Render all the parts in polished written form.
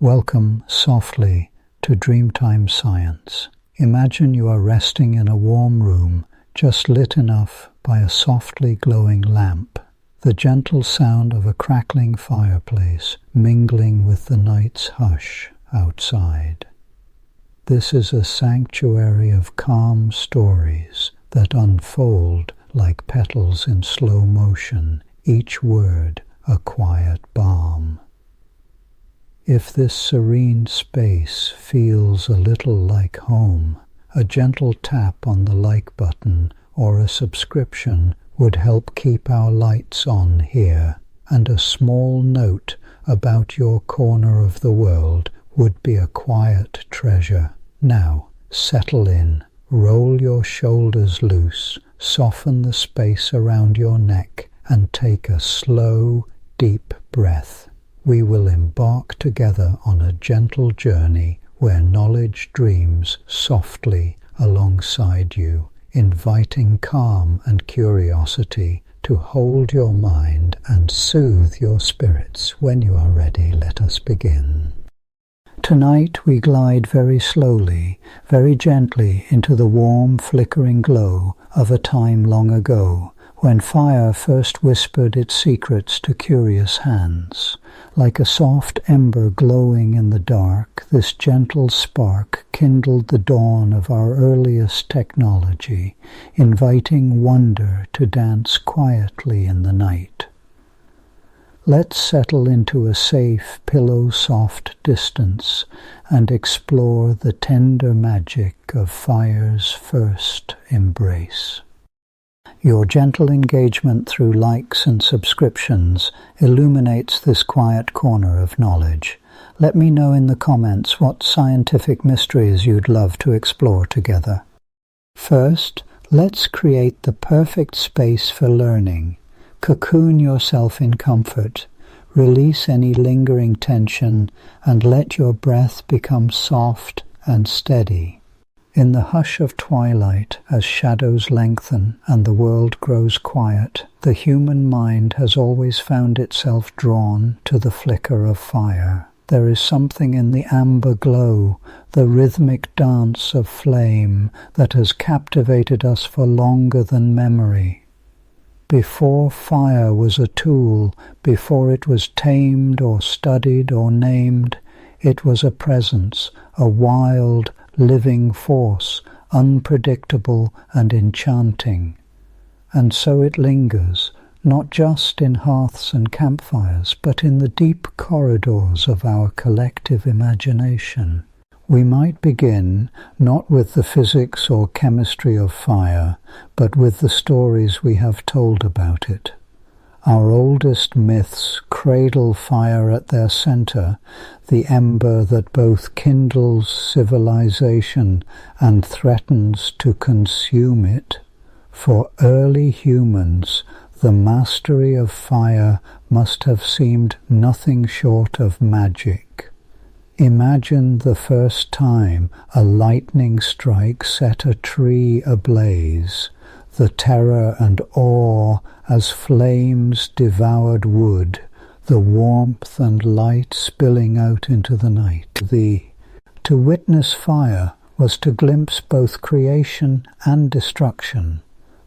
Welcome softly to Dreamtime Science. Imagine you are resting in a warm room, just lit enough by a softly glowing lamp, the gentle sound of a crackling fireplace mingling with the night's hush outside. This is a sanctuary of calm stories that unfold like petals in slow motion, each word a quiet balm. If this serene space feels a little like home, a gentle tap on the like button or a subscription would help keep our lights on here, and a small note about your corner of the world would be a quiet treasure. Now, settle in, roll your shoulders loose, soften the space around your neck, and take a slow, deep breath. We will embark together on a gentle journey where knowledge dreams softly alongside you, inviting calm and curiosity to hold your mind and soothe your spirits. When you are ready, let us begin. Tonight we glide very slowly, very gently into the warm, flickering glow of a time long ago, when fire first whispered its secrets to curious hands. Like a soft ember glowing in the dark, this gentle spark kindled the dawn of our earliest technology, inviting wonder to dance quietly in the night. Let's settle into a safe, pillow-soft distance and explore the tender magic of fire's first embrace. Your gentle engagement through likes and subscriptions illuminates this quiet corner of knowledge. Let me know in the comments what scientific mysteries you'd love to explore together. First, let's create the perfect space for learning. Cocoon yourself in comfort, release any lingering tension, and let your breath become soft and steady. In the hush of twilight, as shadows lengthen and the world grows quiet, the human mind has always found itself drawn to the flicker of fire. There is something in the amber glow, the rhythmic dance of flame, that has captivated us for longer than memory. Before fire was a tool, before it was tamed or studied or named, it was a presence, a wild, living force, unpredictable and enchanting. And so it lingers, not just in hearths and campfires, but in the deep corridors of our collective imagination. We might begin not with the physics or chemistry of fire, but with the stories we have told about it. Our oldest myths cradle fire at their center, the ember that both kindles civilization and threatens to consume it. For early humans, the mastery of fire must have seemed nothing short of magic. Imagine the first time a lightning strike set a tree ablaze, the terror and awe as flames devoured wood, the warmth and light spilling out into the night. To witness fire was to glimpse both creation and destruction,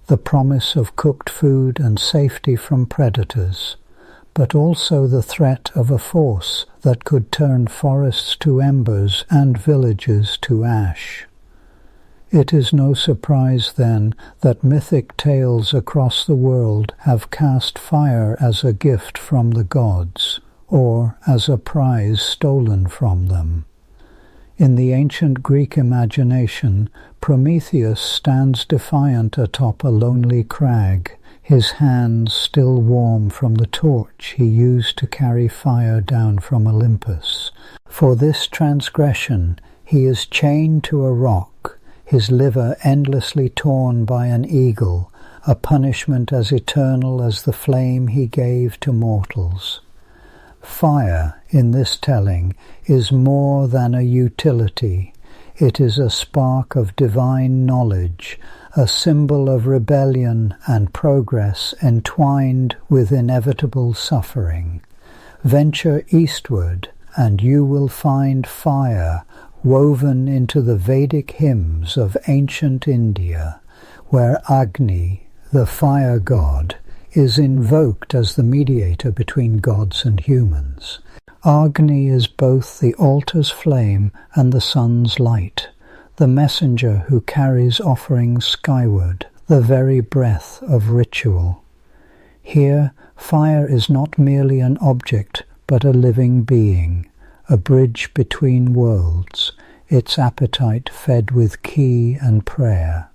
the promise of cooked food and safety from predators, but also the threat of a force that could turn forests to embers and villages to ash. It is no surprise, then, that mythic tales across the world have cast fire as a gift from the gods, or as a prize stolen from them. In the ancient Greek imagination, Prometheus stands defiant atop a lonely crag, his hands still warm from the torch he used to carry fire down from Olympus. For this transgression, he is chained to a rock, his liver endlessly torn by an eagle, a punishment as eternal as the flame he gave to mortals. Fire, in this telling, is more than a utility. It is a spark of divine knowledge, a symbol of rebellion and progress entwined with inevitable suffering. Venture eastward and you will find fire woven into the Vedic hymns of ancient India, where Agni, the fire god, is invoked as the mediator between gods and humans. Agni is both the altar's flame and the sun's light, the messenger who carries offerings skyward, the very breath of ritual. Here, fire is not merely an object, but a living being, a bridge between worlds, its appetite fed with ki and prayer.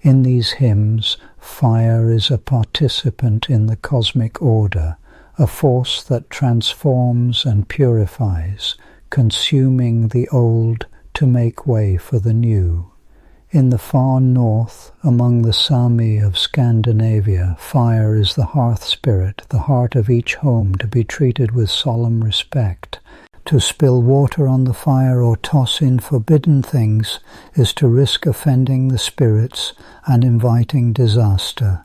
In these hymns, fire is a participant in the cosmic order, a force that transforms and purifies, consuming the old to make way for the new. In the far north, among the Sami of Scandinavia, fire is the hearth spirit, the heart of each home to be treated with solemn respect. To spill water on the fire or toss in forbidden things is to risk offending the spirits and inviting disaster.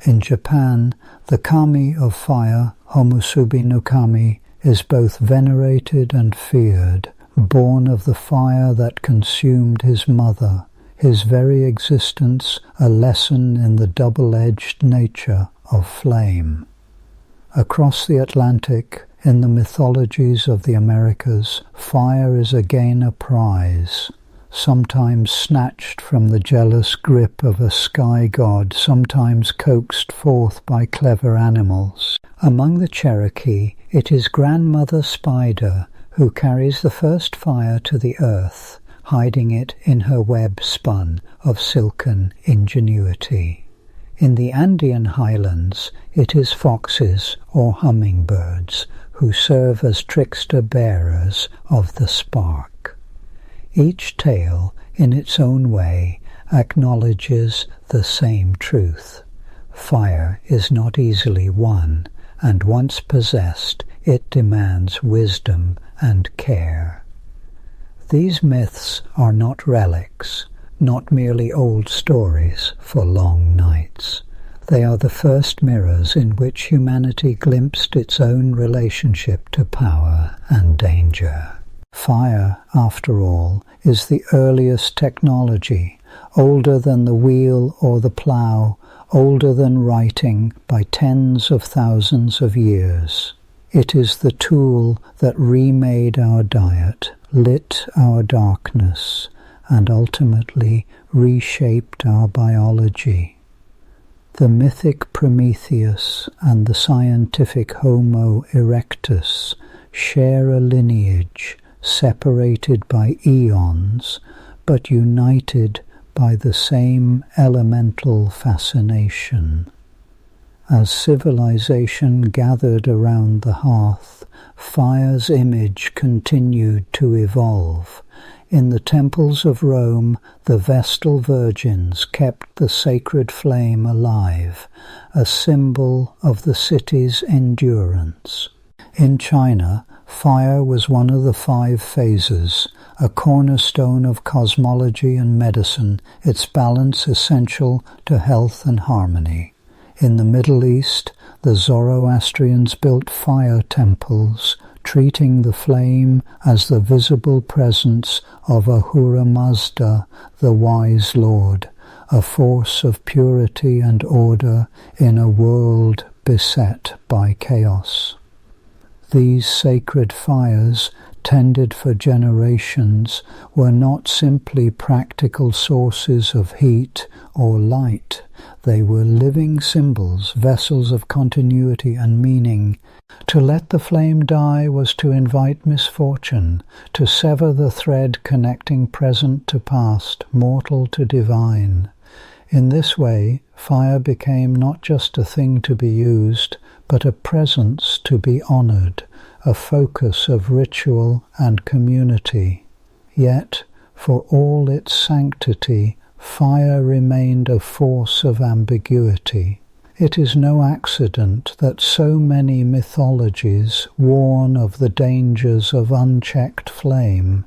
In Japan, the kami of fire, Homusubi no Kami, is both venerated and feared, born of the fire that consumed his mother, his very existence a lesson in the double-edged nature of flame. Across the Atlantic, in the mythologies of the Americas, fire is again a prize, sometimes snatched from the jealous grip of a sky god, sometimes coaxed forth by clever animals. Among the Cherokee, it is Grandmother Spider who carries the first fire to the earth, hiding it in her web spun of silken ingenuity. In the Andean highlands, it is foxes or hummingbirds who serve as trickster bearers of the spark. Each tale, in its own way, acknowledges the same truth. Fire is not easily won, and once possessed, it demands wisdom and care. These myths are not relics, not merely old stories for long nights. They are the first mirrors in which humanity glimpsed its own relationship to power and danger. Fire, after all, is the earliest technology, older than the wheel or the plough, older than writing by tens of thousands of years. It is the tool that remade our diet, lit our darkness, and ultimately reshaped our biology. The mythic Prometheus and the scientific Homo erectus share a lineage separated by eons, but united by the same elemental fascination. As civilization gathered around the hearth, fire's image continued to evolve. In the temples of Rome, the Vestal Virgins kept the sacred flame alive, a symbol of the city's endurance. In China, fire was one of the 5 phases, a cornerstone of cosmology and medicine, its balance essential to health and harmony. In the Middle East, the Zoroastrians built fire temples, treating the flame as the visible presence of Ahura Mazda, the wise Lord, a force of purity and order in a world beset by chaos. These sacred fires, tended for generations, were not simply practical sources of heat or light. They were living symbols, vessels of continuity and meaning. To let the flame die was to invite misfortune, to sever the thread connecting present to past, mortal to divine. In this way, fire became not just a thing to be used, but a presence to be honored, a focus of ritual and community. Yet, for all its sanctity, fire remained a force of ambiguity. It is no accident that so many mythologies warn of the dangers of unchecked flame.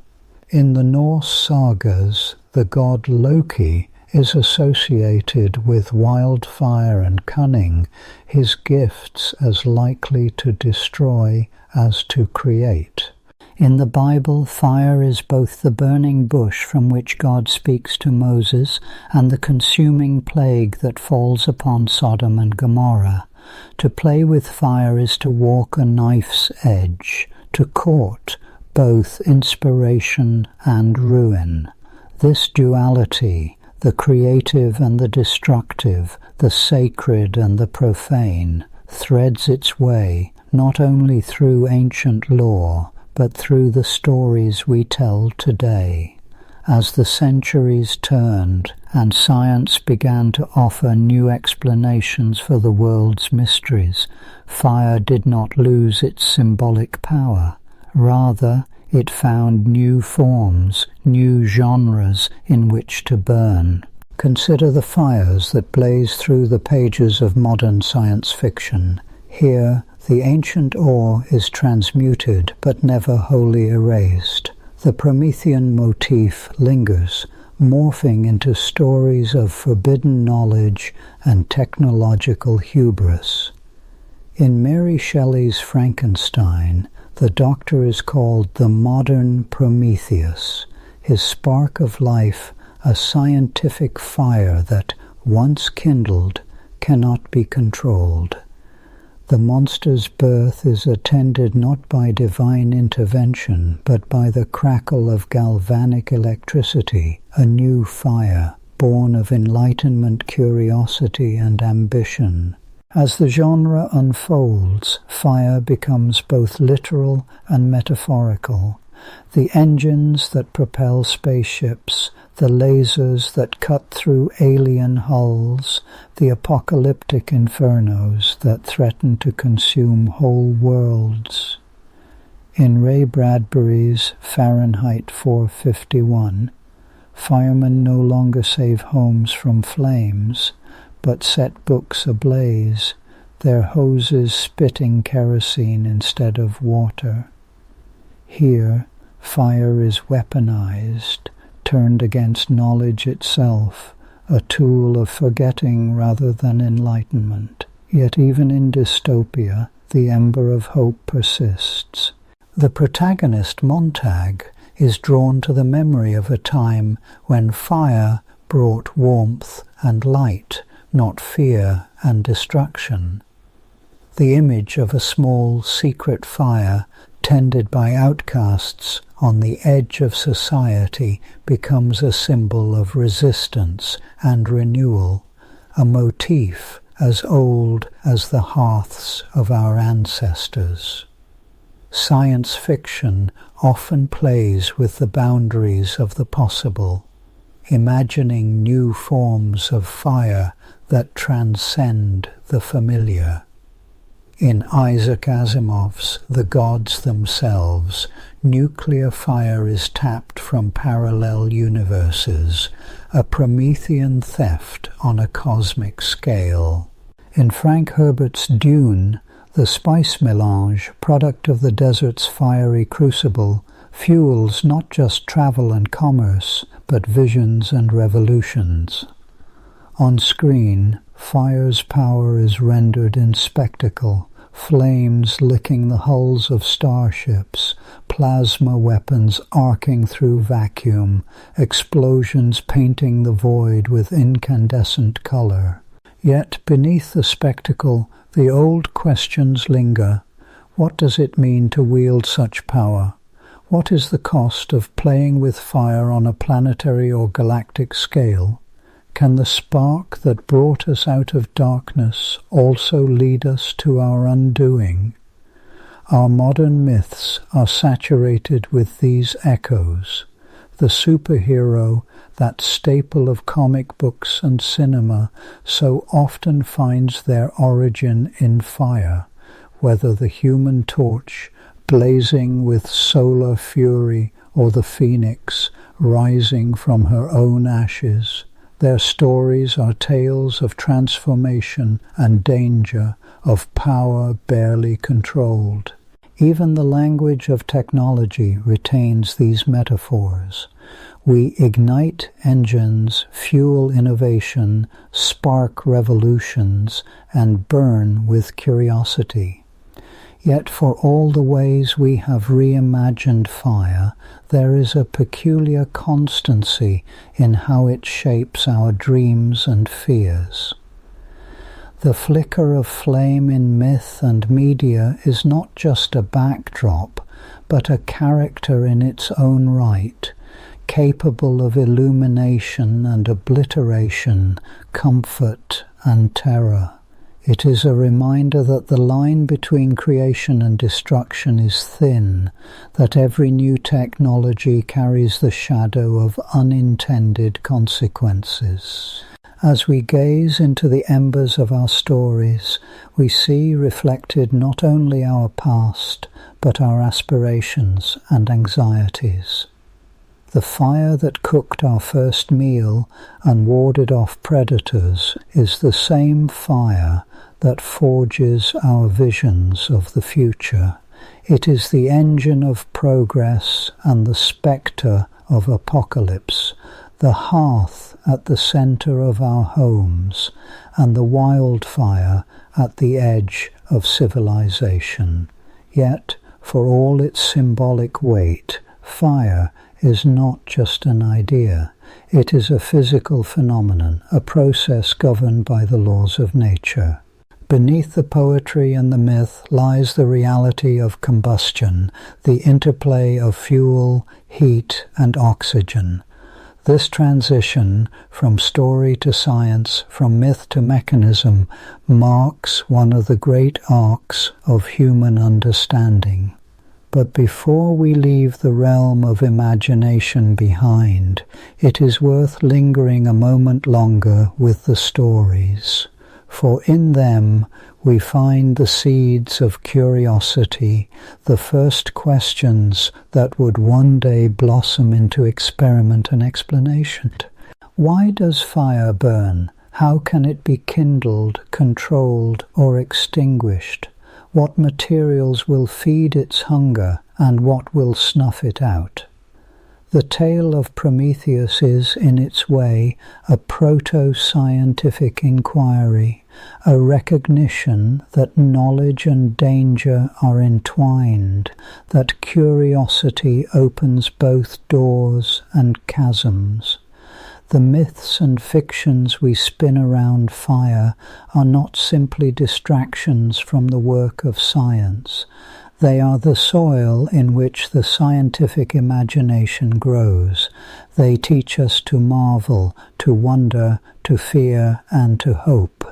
In the Norse sagas, the god Loki is associated with wildfire and cunning, his gifts as likely to destroy as to create. In the Bible, fire is both the burning bush from which God speaks to Moses and the consuming plague that falls upon Sodom and Gomorrah. To play with fire is to walk a knife's edge, to court both inspiration and ruin. This duality, the creative and the destructive, the sacred and the profane, threads its way not only through ancient lore, but through the stories we tell today. As the centuries turned and science began to offer new explanations for the world's mysteries, fire did not lose its symbolic power. Rather, it found new forms, new genres in which to burn. Consider the fires that blaze through the pages of modern science fiction. Here, the ancient ore is transmuted but never wholly erased. The Promethean motif lingers, morphing into stories of forbidden knowledge and technological hubris. In Mary Shelley's Frankenstein, the Doctor is called the modern Prometheus, his spark of life a scientific fire that, once kindled, cannot be controlled. The monster's birth is attended not by divine intervention, but by the crackle of galvanic electricity, a new fire, born of enlightenment, curiosity, and ambition. As the genre unfolds, fire becomes both literal and metaphorical. The engines that propel spaceships, the lasers that cut through alien hulls, the apocalyptic infernos that threaten to consume whole worlds. In Ray Bradbury's Fahrenheit 451, firemen no longer save homes from flames, but set books ablaze, their hoses spitting kerosene instead of water. Here, fire is weaponized, turned against knowledge itself, a tool of forgetting rather than enlightenment. Yet even in dystopia, the ember of hope persists. The protagonist, Montag, is drawn to the memory of a time when fire brought warmth and light, not fear and destruction. The image of a small secret fire tended by outcasts on the edge of society becomes a symbol of resistance and renewal, a motif as old as the hearths of our ancestors. Science fiction often plays with the boundaries of the possible, imagining new forms of fire that transcend the familiar. In Isaac Asimov's The Gods Themselves, nuclear fire is tapped from parallel universes, a Promethean theft on a cosmic scale. In Frank Herbert's Dune, the spice melange, product of the desert's fiery crucible, fuels not just travel and commerce, but visions and revolutions. On screen, fire's power is rendered in spectacle, flames licking the hulls of starships, plasma weapons arcing through vacuum, explosions painting the void with incandescent color. Yet beneath the spectacle, the old questions linger. What does it mean to wield such power? What is the cost of playing with fire on a planetary or galactic scale? Can the spark that brought us out of darkness also lead us to our undoing? Our modern myths are saturated with these echoes. The superhero, that staple of comic books and cinema, so often finds their origin in fire, whether the Human Torch, blazing with solar fury, or the Phoenix, rising from her own ashes. Their stories are tales of transformation and danger, of power barely controlled. Even the language of technology retains these metaphors. We ignite engines, fuel innovation, spark revolutions, and burn with curiosity. Yet for all the ways we have reimagined fire, there is a peculiar constancy in how it shapes our dreams and fears. The flicker of flame in myth and media is not just a backdrop, but a character in its own right, capable of illumination and obliteration, comfort and terror. It is a reminder that the line between creation and destruction is thin, that every new technology carries the shadow of unintended consequences. As we gaze into the embers of our stories, we see reflected not only our past, but our aspirations and anxieties. The fire that cooked our first meal and warded off predators is the same fire that forges our visions of the future. It is the engine of progress and the spectre of apocalypse, the hearth at the center of our homes, and the wildfire at the edge of civilization. Yet, for all its symbolic weight, fire is not just an idea. It is a physical phenomenon, a process governed by the laws of nature. Beneath the poetry and the myth lies the reality of combustion, the interplay of fuel, heat, and oxygen. This transition from story to science, from myth to mechanism, marks one of the great arcs of human understanding. But before we leave the realm of imagination behind, it is worth lingering a moment longer with the stories. For in them we find the seeds of curiosity, the first questions that would one day blossom into experiment and explanation. Why does fire burn? How can it be kindled, controlled, or extinguished? What materials will feed its hunger, and what will snuff it out? The tale of Prometheus is, in its way, a proto-scientific inquiry, a recognition that knowledge and danger are entwined, that curiosity opens both doors and chasms. The myths and fictions we spin around fire are not simply distractions from the work of science. They are the soil in which the scientific imagination grows. They teach us to marvel, to wonder, to fear, and to hope.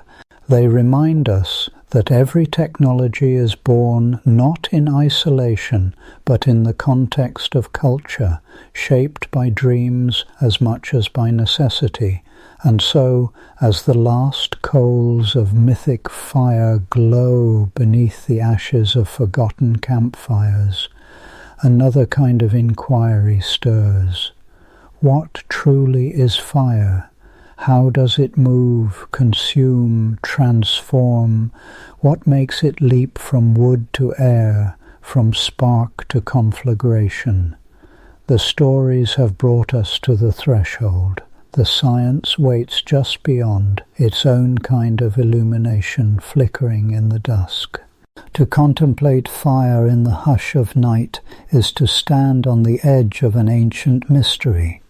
They remind us that every technology is born not in isolation, but in the context of culture, shaped by dreams as much as by necessity. And so, as the last coals of mythic fire glow beneath the ashes of forgotten campfires, another kind of inquiry stirs. What truly is fire? How does it move, consume, transform? What makes it leap from wood to air, from spark to conflagration? The stories have brought us to the threshold. The science waits just beyond, its own kind of illumination flickering in the dusk. To contemplate fire in the hush of night is to stand on the edge of an ancient mystery.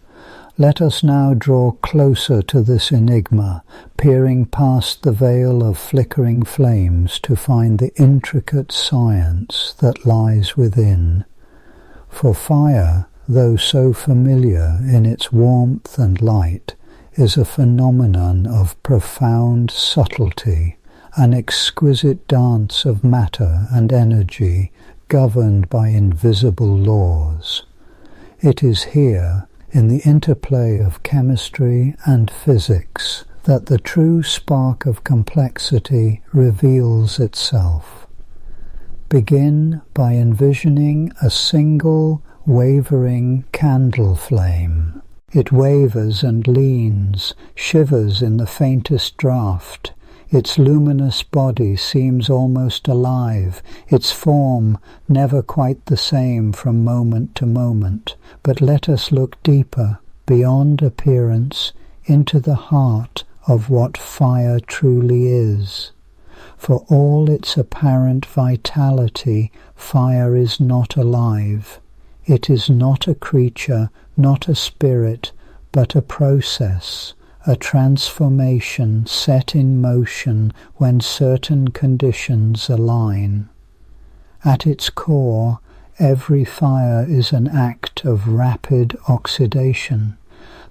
Let us now draw closer to this enigma, peering past the veil of flickering flames to find the intricate science that lies within. For fire, though so familiar in its warmth and light, is a phenomenon of profound subtlety, an exquisite dance of matter and energy governed by invisible laws. It is here, in the interplay of chemistry and physics, that the true spark of complexity reveals itself. Begin by envisioning a single, wavering candle flame. It wavers and leans, shivers in the faintest draught. Its luminous body seems almost alive, its form never quite the same from moment to moment. But let us look deeper, beyond appearance, into the heart of what fire truly is. For all its apparent vitality, fire is not alive. It is not a creature, not a spirit, but a process, a transformation set in motion when certain conditions align. At its core, every fire is an act of rapid oxidation.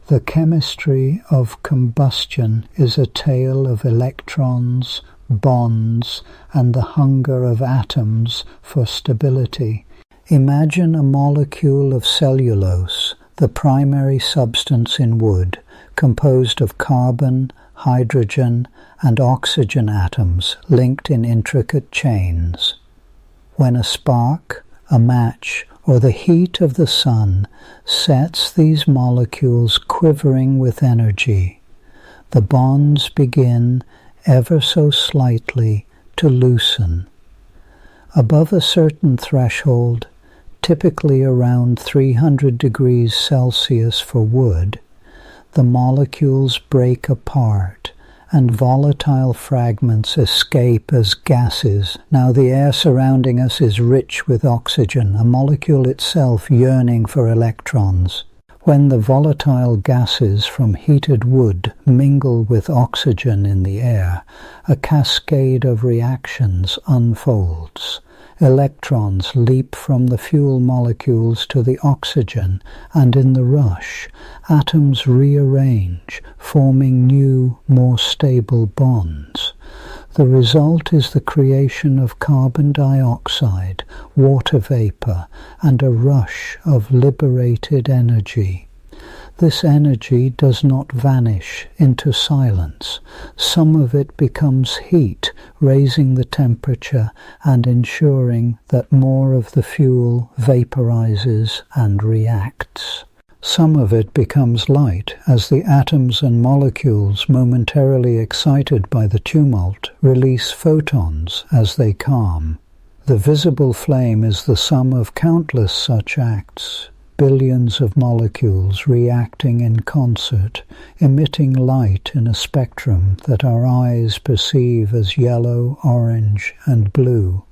The chemistry of combustion is a tale of electrons, bonds, and the hunger of atoms for stability. Imagine a molecule of cellulose, the primary substance in wood, composed of carbon, hydrogen, and oxygen atoms linked in intricate chains. When a spark, a match, or the heat of the sun sets these molecules quivering with energy, the bonds begin, ever so slightly, to loosen. Above a certain threshold, typically around 300 degrees Celsius for wood, the molecules break apart and volatile fragments escape as gases. Now the air surrounding us is rich with oxygen, a molecule itself yearning for electrons. When the volatile gases from heated wood mingle with oxygen in the air, a cascade of reactions unfolds. Electrons leap from the fuel molecules to the oxygen, and in the rush, atoms rearrange, forming new, more stable bonds. The result is the creation of carbon dioxide, water vapor, and a rush of liberated energy. This energy does not vanish into silence. Some of it becomes heat, raising the temperature and ensuring that more of the fuel vaporizes and reacts. Some of it becomes light as the atoms and molecules, momentarily excited by the tumult, release photons as they calm. The visible flame is the sum of countless such acts. Billions of molecules reacting in concert, emitting light in a spectrum that our eyes perceive as yellow, orange, and blue.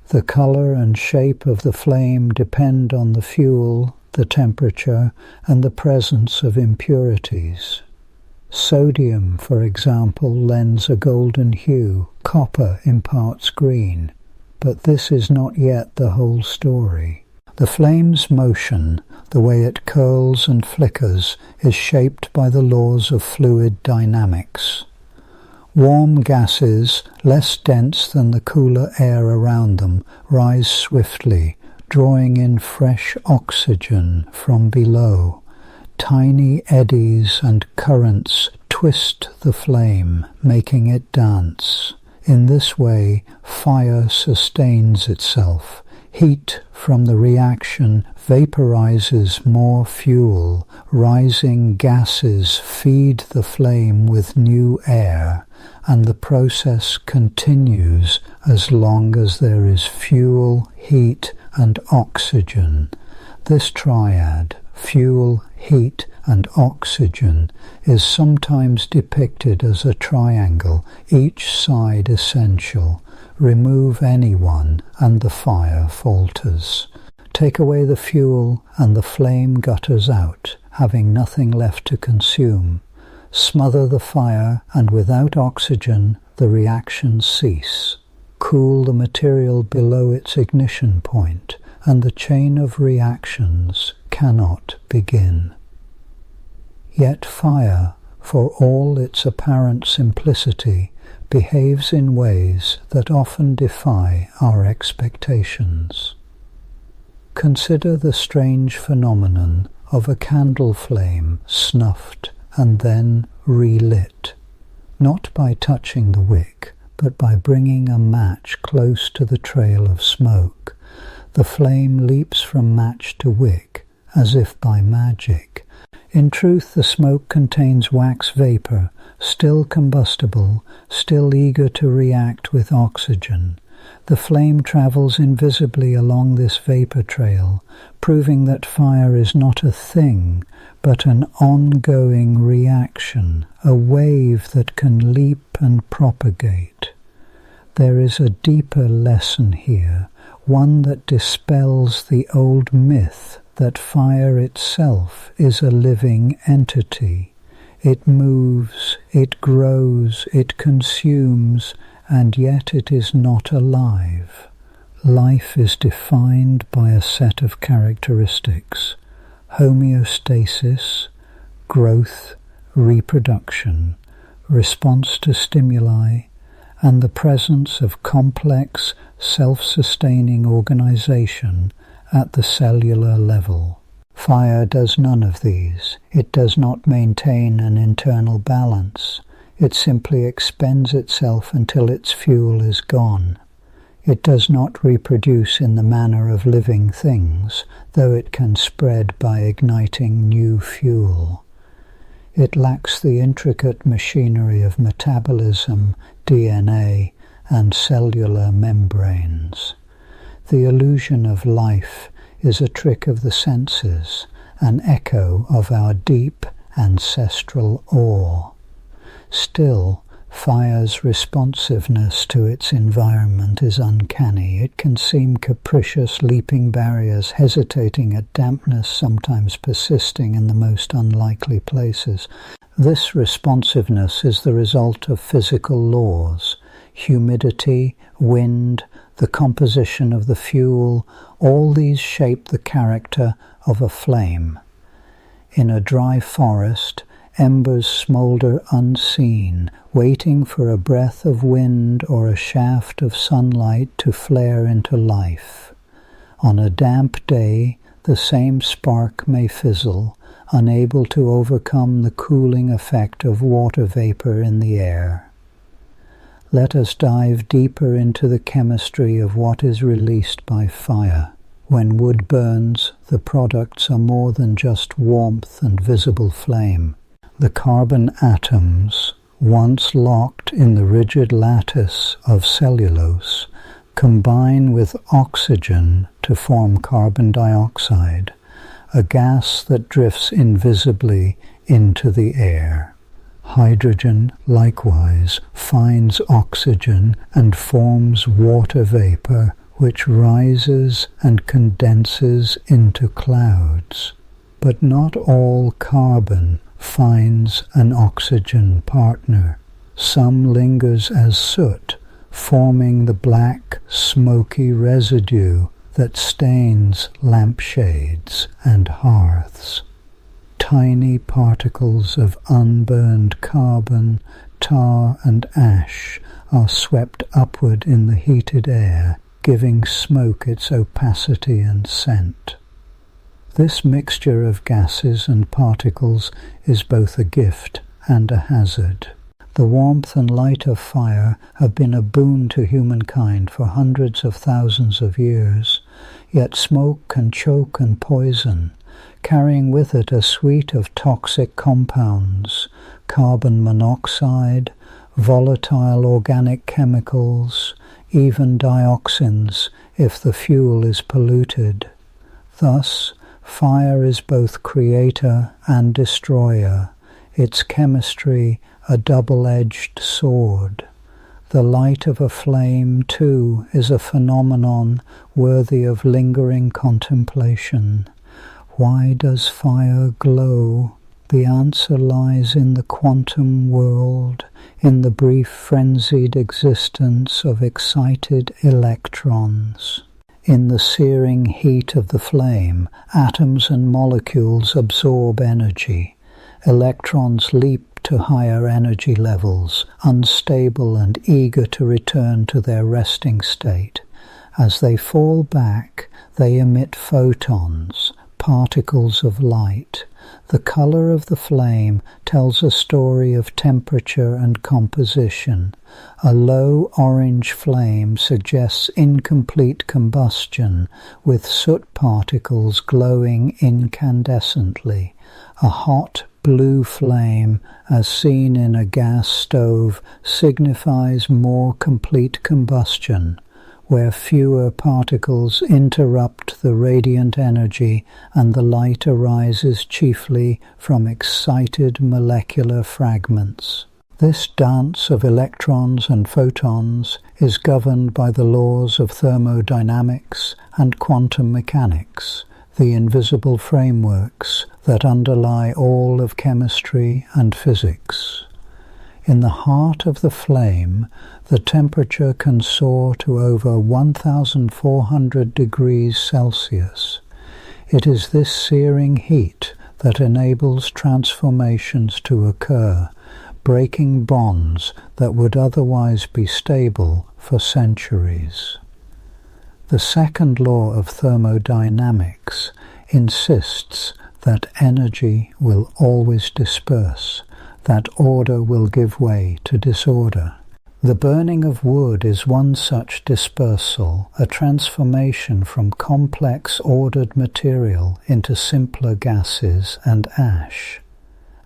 The color and shape of the flame depend on the fuel, the temperature, and the presence of impurities. Sodium, for example, lends a golden hue. Copper imparts green. But this is not yet the whole story. The flame's motion, the way it curls and flickers, is shaped by the laws of fluid dynamics. Warm gases, less dense than the cooler air around them, rise swiftly, drawing in fresh oxygen from below. Tiny eddies and currents twist the flame, making it dance. In this way, fire sustains itself. Heat from the reaction vaporizes more fuel. Rising gases feed the flame with new air, and the process continues as long as there is fuel, heat, and oxygen. This triad, fuel, heat, and oxygen, is sometimes depicted as a triangle, each side essential. Remove any one, and the fire falters. Take away the fuel, and the flame gutters out, having nothing left to consume. Smother the fire, and without oxygen, the reactions cease. Cool the material below its ignition point, and the chain of reactions cannot begin. Yet fire, for all its apparent simplicity, behaves in ways that often defy our expectations. Consider the strange phenomenon of a candle flame snuffed and then relit, not by touching the wick, but by bringing a match close to the trail of smoke. The flame leaps from match to wick, as if by magic. In truth, the smoke contains wax vapor, still combustible, still eager to react with oxygen. The flame travels invisibly along this vapor trail, proving that fire is not a thing, but an ongoing reaction, a wave that can leap and propagate. There is a deeper lesson here, one that dispels the old myth that fire itself is a living entity. It moves, it grows, it consumes, and yet it is not alive. Life is defined by a set of characteristics: homeostasis, growth, reproduction, response to stimuli, and the presence of complex, self-sustaining organization at the cellular level. Fire does none of these. It does not maintain an internal balance. It simply expends itself until its fuel is gone. It does not reproduce in the manner of living things, though it can spread by igniting new fuel. It lacks the intricate machinery of metabolism, DNA, and cellular membranes. The illusion of life is a trick of the senses, an echo of our deep ancestral awe. Still, fire's responsiveness to its environment is uncanny. It can seem capricious, leaping barriers, hesitating at dampness, sometimes persisting in the most unlikely places. This responsiveness is the result of physical laws. Humidity, wind, the composition of the fuel, all these shape the character of a flame. In a dry forest, embers smoulder unseen, waiting for a breath of wind or a shaft of sunlight to flare into life. On a damp day, the same spark may fizzle, unable to overcome the cooling effect of water vapor in the air. Let us dive deeper into the chemistry of what is released by fire. When wood burns, the products are more than just warmth and visible flame. The carbon atoms, once locked in the rigid lattice of cellulose, combine with oxygen to form carbon dioxide, a gas that drifts invisibly into the air. Hydrogen, likewise, finds oxygen and forms water vapor, which rises and condenses into clouds. But not all carbon finds an oxygen partner. Some lingers as soot, forming the black, smoky residue that stains lampshades and hearths. Tiny particles of unburned carbon, tar and ash are swept upward in the heated air, giving smoke its opacity and scent. This mixture of gases and particles is both a gift and a hazard. The warmth and light of fire have been a boon to humankind for hundreds of thousands of years, yet smoke can choke and poison, carrying with it a suite of toxic compounds, carbon monoxide, volatile organic chemicals, even dioxins if the fuel is polluted. Thus, fire is both creator and destroyer, its chemistry a double-edged sword. The light of a flame, too, is a phenomenon worthy of lingering contemplation. Why does fire glow? The answer lies in the quantum world, in the brief frenzied existence of excited electrons. In the searing heat of the flame, atoms and molecules absorb energy. Electrons leap to higher energy levels, unstable and eager to return to their resting state. As they fall back, they emit photons, particles of light. The color of the flame tells a story of temperature and composition. A low orange flame suggests incomplete combustion, with soot particles glowing incandescently. A hot blue flame, as seen in a gas stove, signifies more complete combustion, where fewer particles interrupt the radiant energy and the light arises chiefly from excited molecular fragments. This dance of electrons and photons is governed by the laws of thermodynamics and quantum mechanics, the invisible frameworks that underlie all of chemistry and physics. In the heart of the flame, the temperature can soar to over 1,400 degrees Celsius. It is this searing heat that enables transformations to occur, breaking bonds that would otherwise be stable for centuries. The second law of thermodynamics insists that energy will always disperse, that order will give way to disorder. The burning of wood is one such dispersal, a transformation from complex ordered material into simpler gases and ash.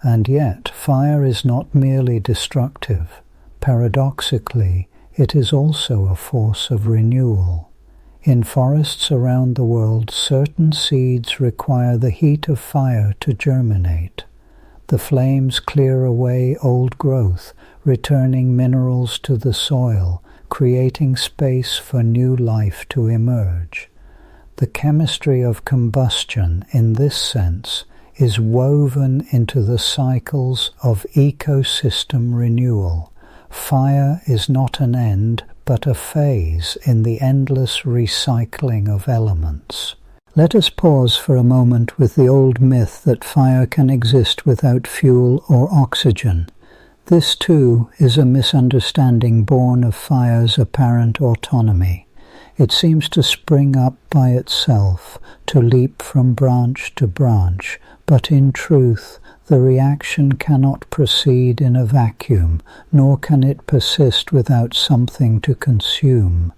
And yet, fire is not merely destructive. Paradoxically, it is also a force of renewal. In forests around the world, certain seeds require the heat of fire to germinate. The flames clear away old growth, returning minerals to the soil, creating space for new life to emerge. The chemistry of combustion, in this sense, is woven into the cycles of ecosystem renewal. Fire is not an end, but a phase in the endless recycling of elements. Let us pause for a moment with the old myth that fire can exist without fuel or oxygen. This, too, is a misunderstanding born of fire's apparent autonomy. It seems to spring up by itself, to leap from branch to branch, but in truth, the reaction cannot proceed in a vacuum, nor can it persist without something to consume.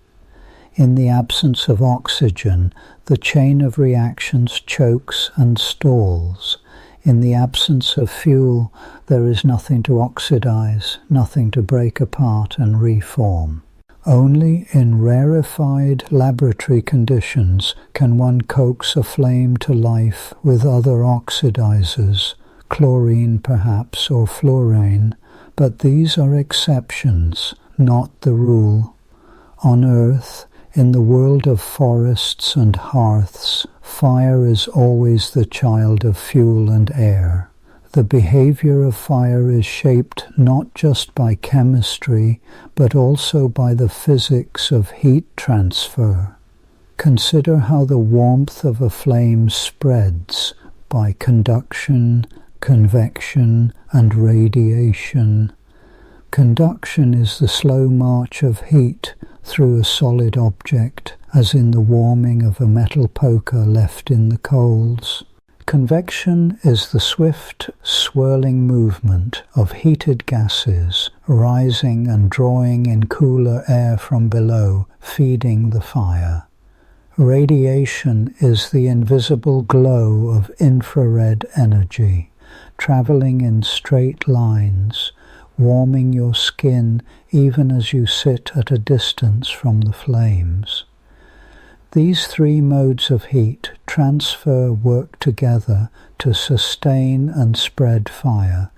In the absence of oxygen, the chain of reactions chokes and stalls. In the absence of fuel, there is nothing to oxidize, nothing to break apart and reform. Only in rarefied laboratory conditions can one coax a flame to life with other oxidizers, chlorine perhaps or fluorine, but these are exceptions, not the rule. On Earth, in the world of forests and hearths, fire is always the child of fuel and air. The behavior of fire is shaped not just by chemistry, but also by the physics of heat transfer. Consider how the warmth of a flame spreads by conduction, convection, and radiation. Conduction is the slow march of heat through a solid object, as in the warming of a metal poker left in the coals. Convection is the swift, swirling movement of heated gases rising and drawing in cooler air from below, feeding the fire. Radiation is the invisible glow of infrared energy, traveling in straight lines, warming your skin even as you sit at a distance from the flames. These three modes of heat transfer work together to sustain and spread fire,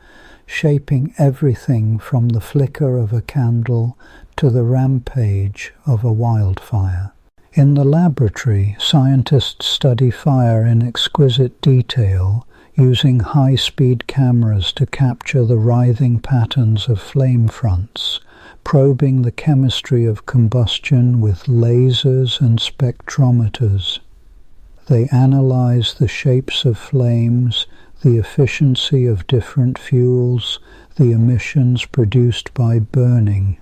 shaping everything from the flicker of a candle to the rampage of a wildfire. In the laboratory, scientists study fire in exquisite detail, using high-speed cameras to capture the writhing patterns of flame fronts, probing the chemistry of combustion with lasers and spectrometers. They analyze the shapes of flames, the efficiency of different fuels, the emissions produced by burning.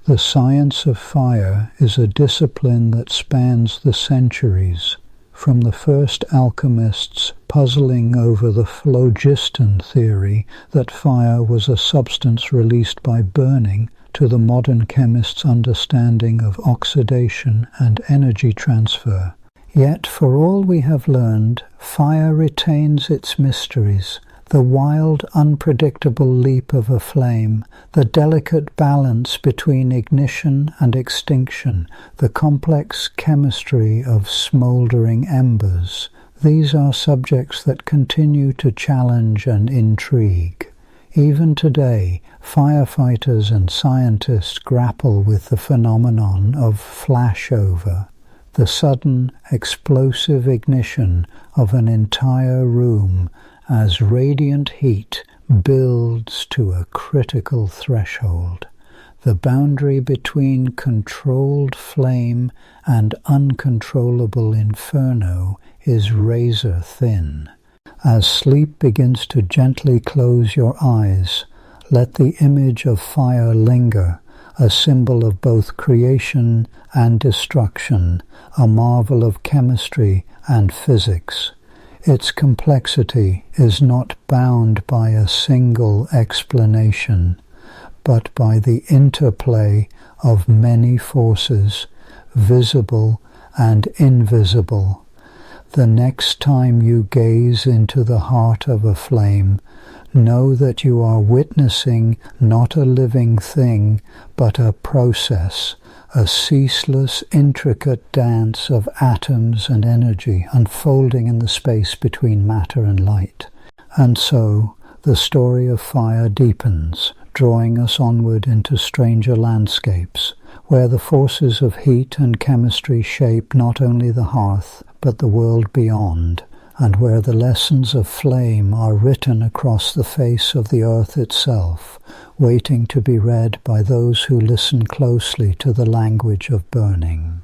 The science of fire is a discipline that spans the centuries, from the first alchemists puzzling over the phlogiston theory that fire was a substance released by burning, to the modern chemist's understanding of oxidation and energy transfer. Yet, for all we have learned, fire retains its mysteries, the wild, unpredictable leap of a flame, the delicate balance between ignition and extinction, the complex chemistry of smouldering embers. These are subjects that continue to challenge and intrigue. Even today, firefighters and scientists grapple with the phenomenon of flashover, the sudden explosive ignition of an entire room as radiant heat builds to a critical threshold. The boundary between controlled flame and uncontrollable inferno is razor thin. As sleep begins to gently close your eyes, let the image of fire linger, a symbol of both creation and destruction, a marvel of chemistry and physics. Its complexity is not bound by a single explanation, but by the interplay of many forces, visible and invisible. The next time you gaze into the heart of a flame, know that you are witnessing not a living thing, but a process, a ceaseless, intricate dance of atoms and energy unfolding in the space between matter and light. And so, the story of fire deepens, drawing us onward into stranger landscapes, where the forces of heat and chemistry shape not only the hearth, but the world beyond, and where the lessons of flame are written across the face of the earth itself, waiting to be read by those who listen closely to the language of burning.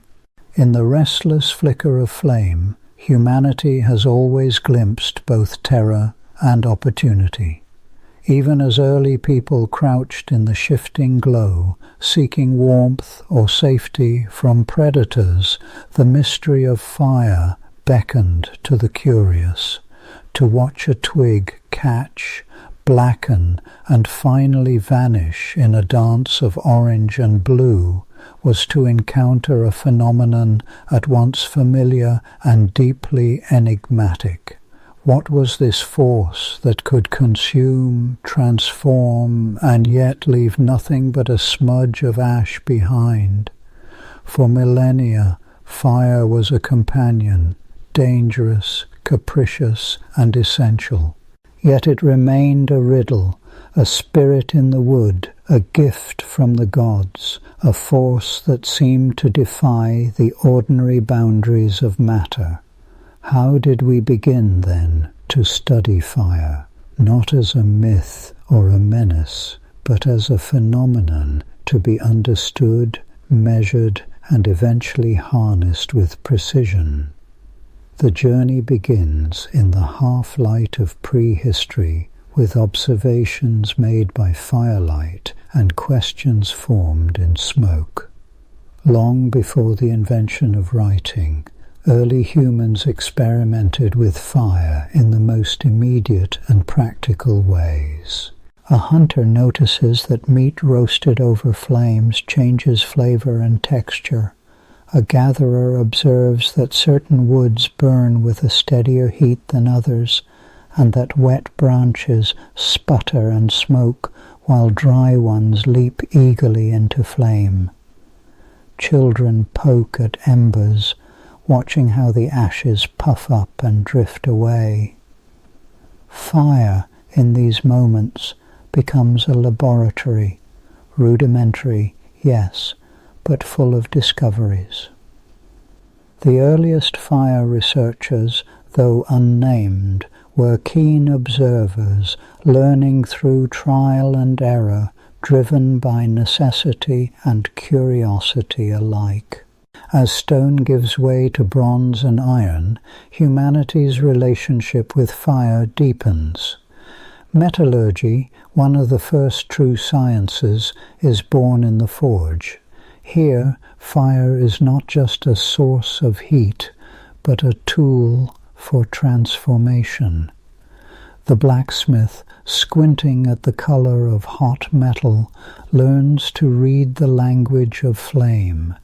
In the restless flicker of flame, humanity has always glimpsed both terror and opportunity. Even as early people crouched in the shifting glow, seeking warmth or safety from predators, the mystery of fire beckoned to the curious. To watch a twig catch, blacken, and finally vanish in a dance of orange and blue was to encounter a phenomenon at once familiar and deeply enigmatic. What was this force that could consume, transform, and yet leave nothing but a smudge of ash behind? For millennia, fire was a companion, dangerous, capricious, and essential. Yet it remained a riddle, a spirit in the wood, a gift from the gods, a force that seemed to defy the ordinary boundaries of matter. How did we begin, then, to study fire, not as a myth or a menace, but as a phenomenon to be understood, measured, and eventually harnessed with precision? The journey begins in the half-light of prehistory, with observations made by firelight and questions formed in smoke. Long before the invention of writing, early humans experimented with fire in the most immediate and practical ways. A hunter notices that meat roasted over flames changes flavor and texture. A gatherer observes that certain woods burn with a steadier heat than others, and that wet branches sputter and smoke while dry ones leap eagerly into flame. Children poke at embers, watching how the ashes puff up and drift away. Fire, in these moments, becomes a laboratory, rudimentary, yes, but full of discoveries. The earliest fire researchers, though unnamed, were keen observers, learning through trial and error, driven by necessity and curiosity alike. As stone gives way to bronze and iron, humanity's relationship with fire deepens. Metallurgy, one of the first true sciences, is born in the forge. Here, fire is not just a source of heat, but a tool for transformation. The blacksmith, squinting at the color of hot metal, learns to read the language of flame.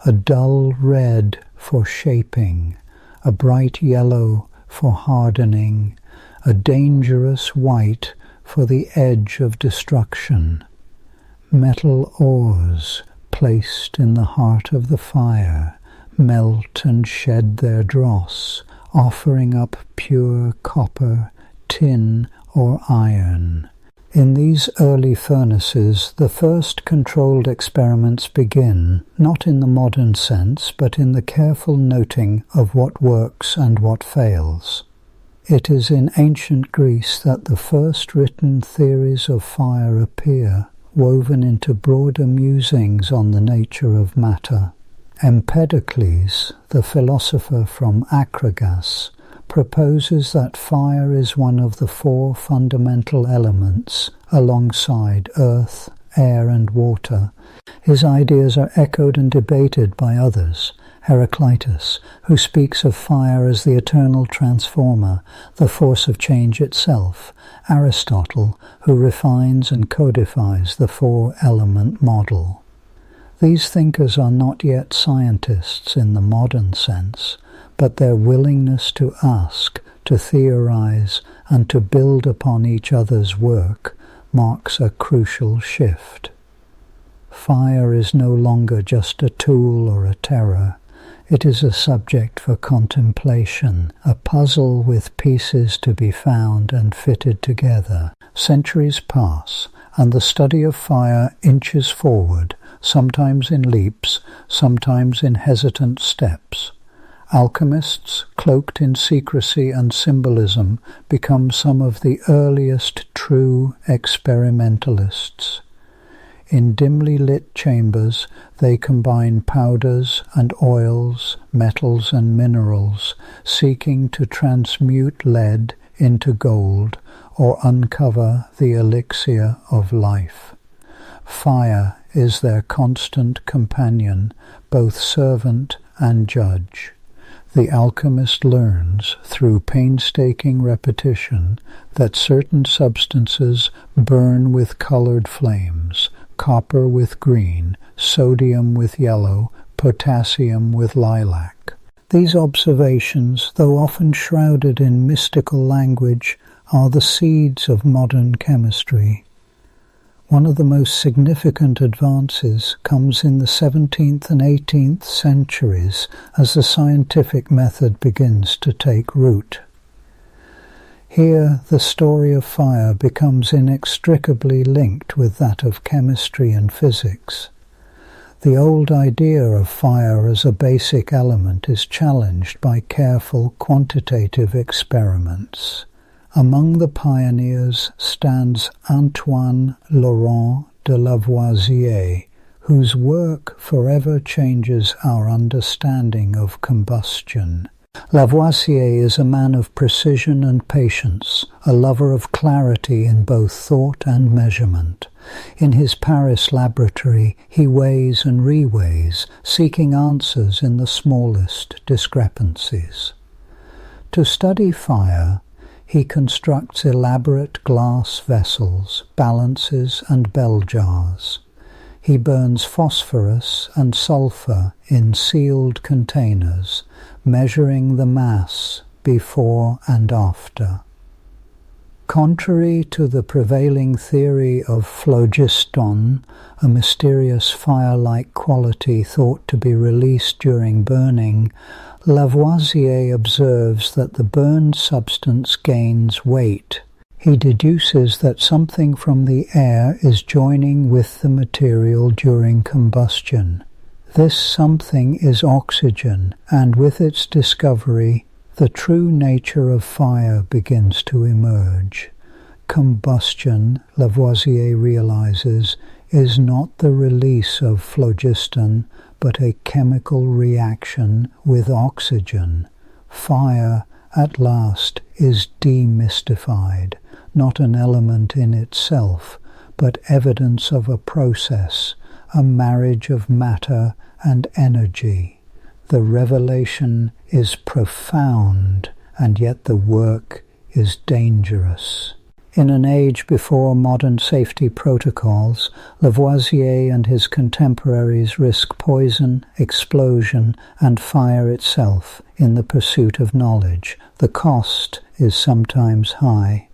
A dull red for shaping, a bright yellow for hardening, a dangerous white for the edge of destruction. Metal ores, placed in the heart of the fire, melt and shed their dross, offering up pure copper, tin, or iron. In these early furnaces, the first controlled experiments begin, not in the modern sense, but in the careful noting of what works and what fails. It is in ancient Greece that the first written theories of fire appear, woven into broader musings on the nature of matter. Empedocles, the philosopher from Acragas, proposes that fire is one of the four fundamental elements alongside earth, air and water. His ideas are echoed and debated by others. Heraclitus, who speaks of fire as the eternal transformer, the force of change itself. Aristotle, who refines and codifies the four-element model. These thinkers are not yet scientists in the modern sense, but their willingness to ask, to theorize, and to build upon each other's work marks a crucial shift. Fire is no longer just a tool or a terror. It is a subject for contemplation, a puzzle with pieces to be found and fitted together. Centuries pass, and the study of fire inches forward, sometimes in leaps, sometimes in hesitant steps. Alchemists, cloaked in secrecy and symbolism, become some of the earliest true experimentalists. In dimly lit chambers, they combine powders and oils, metals and minerals, seeking to transmute lead into gold or uncover the elixir of life. Fire is their constant companion, both servant and judge. The alchemist learns, through painstaking repetition, that certain substances burn with colored flames, copper with green, sodium with yellow, potassium with lilac. These observations, though often shrouded in mystical language, are the seeds of modern chemistry. One of the most significant advances comes in the 17th and 18th centuries as the scientific method begins to take root. Here the story of fire becomes inextricably linked with that of chemistry and physics. The old idea of fire as a basic element is challenged by careful quantitative experiments. Among the pioneers stands Antoine Laurent de Lavoisier, whose work forever changes our understanding of combustion. Lavoisier is a man of precision and patience, a lover of clarity in both thought and measurement. In his Paris laboratory, he weighs and reweighs, seeking answers in the smallest discrepancies. To study fire, he constructs elaborate glass vessels, balances and bell jars. He burns phosphorus and sulfur in sealed containers, measuring the mass before and after. Contrary to the prevailing theory of phlogiston, a mysterious fire-like quality thought to be released during burning, Lavoisier observes that the burned substance gains weight. He deduces that something from the air is joining with the material during combustion. This something is oxygen, and with its discovery, the true nature of fire begins to emerge. Combustion, Lavoisier realizes, is not the release of phlogiston, but a chemical reaction with oxygen. Fire, at last, is demystified, not an element in itself, but evidence of a process, a marriage of matter and energy. The revelation is profound, and yet the work is dangerous. In an age before modern safety protocols, Lavoisier and his contemporaries risk poison, explosion, and fire itself in the pursuit of knowledge. The cost is sometimes high.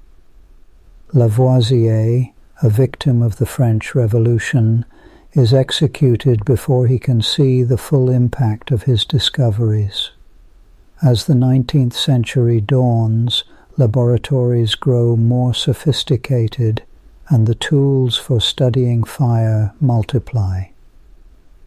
Lavoisier, a victim of the French Revolution, is executed before he can see the full impact of his discoveries. As the 19th century dawns, laboratories grow more sophisticated and the tools for studying fire multiply.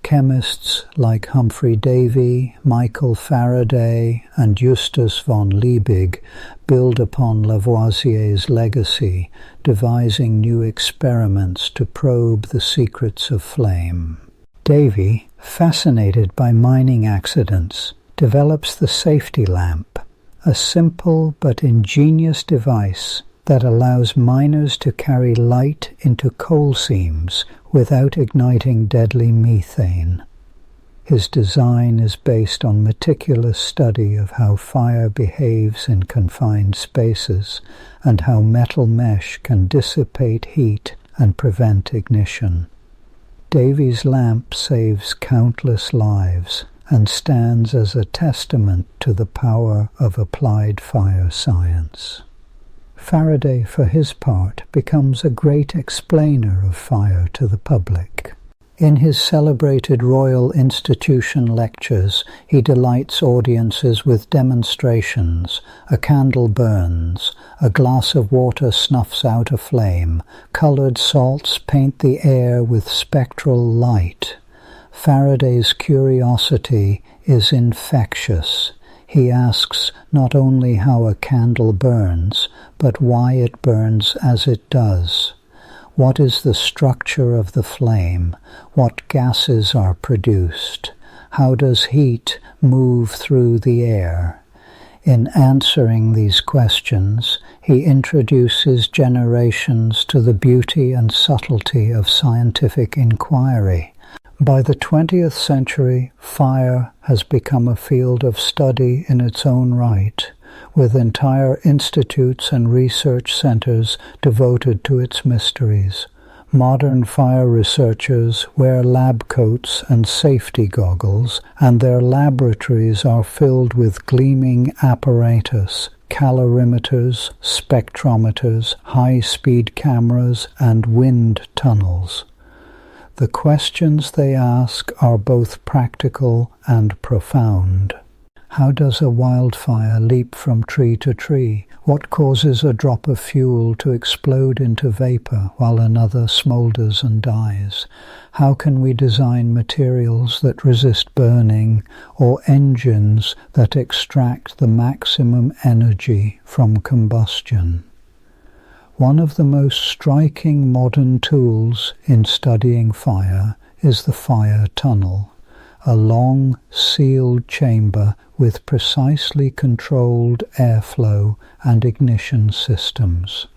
Chemists like Humphrey Davy, Michael Faraday, and Justus von Liebig build upon Lavoisier's legacy, devising new experiments to probe the secrets of flame. Davy, fascinated by mining accidents, develops the safety lamp, a simple but ingenious device that allows miners to carry light into coal seams without igniting deadly methane. His design is based on meticulous study of how fire behaves in confined spaces and how metal mesh can dissipate heat and prevent ignition. Davy's lamp saves countless lives and stands as a testament to the power of applied fire science. Faraday, for his part, becomes a great explainer of fire to the public. In his celebrated Royal Institution lectures, he delights audiences with demonstrations. A candle burns, a glass of water snuffs out a flame, colored salts paint the air with spectral light. Faraday's curiosity is infectious. He asks not only how a candle burns, but why it burns as it does. What is the structure of the flame? What gases are produced? How does heat move through the air? In answering these questions, he introduces generations to the beauty and subtlety of scientific inquiry. By the 20th century, fire has become a field of study in its own right, with entire institutes and research centers devoted to its mysteries. Modern fire researchers wear lab coats and safety goggles, and their laboratories are filled with gleaming apparatus, calorimeters, spectrometers, high-speed cameras, and wind tunnels. The questions they ask are both practical and profound. How does a wildfire leap from tree to tree? What causes a drop of fuel to explode into vapor while another smolders and dies? How can we design materials that resist burning or engines that extract the maximum energy from combustion? One of the most striking modern tools in studying fire is the fire tunnel, a long, sealed chamber with precisely controlled airflow and ignition systems.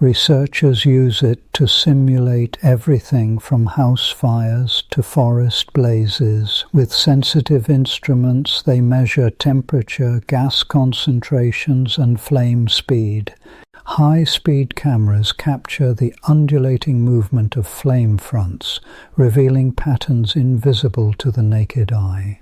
Researchers use it to simulate everything from house fires to forest blazes. With sensitive instruments, they measure temperature, gas concentrations, and flame speed. High-speed cameras capture the undulating movement of flame fronts, revealing patterns invisible to the naked eye.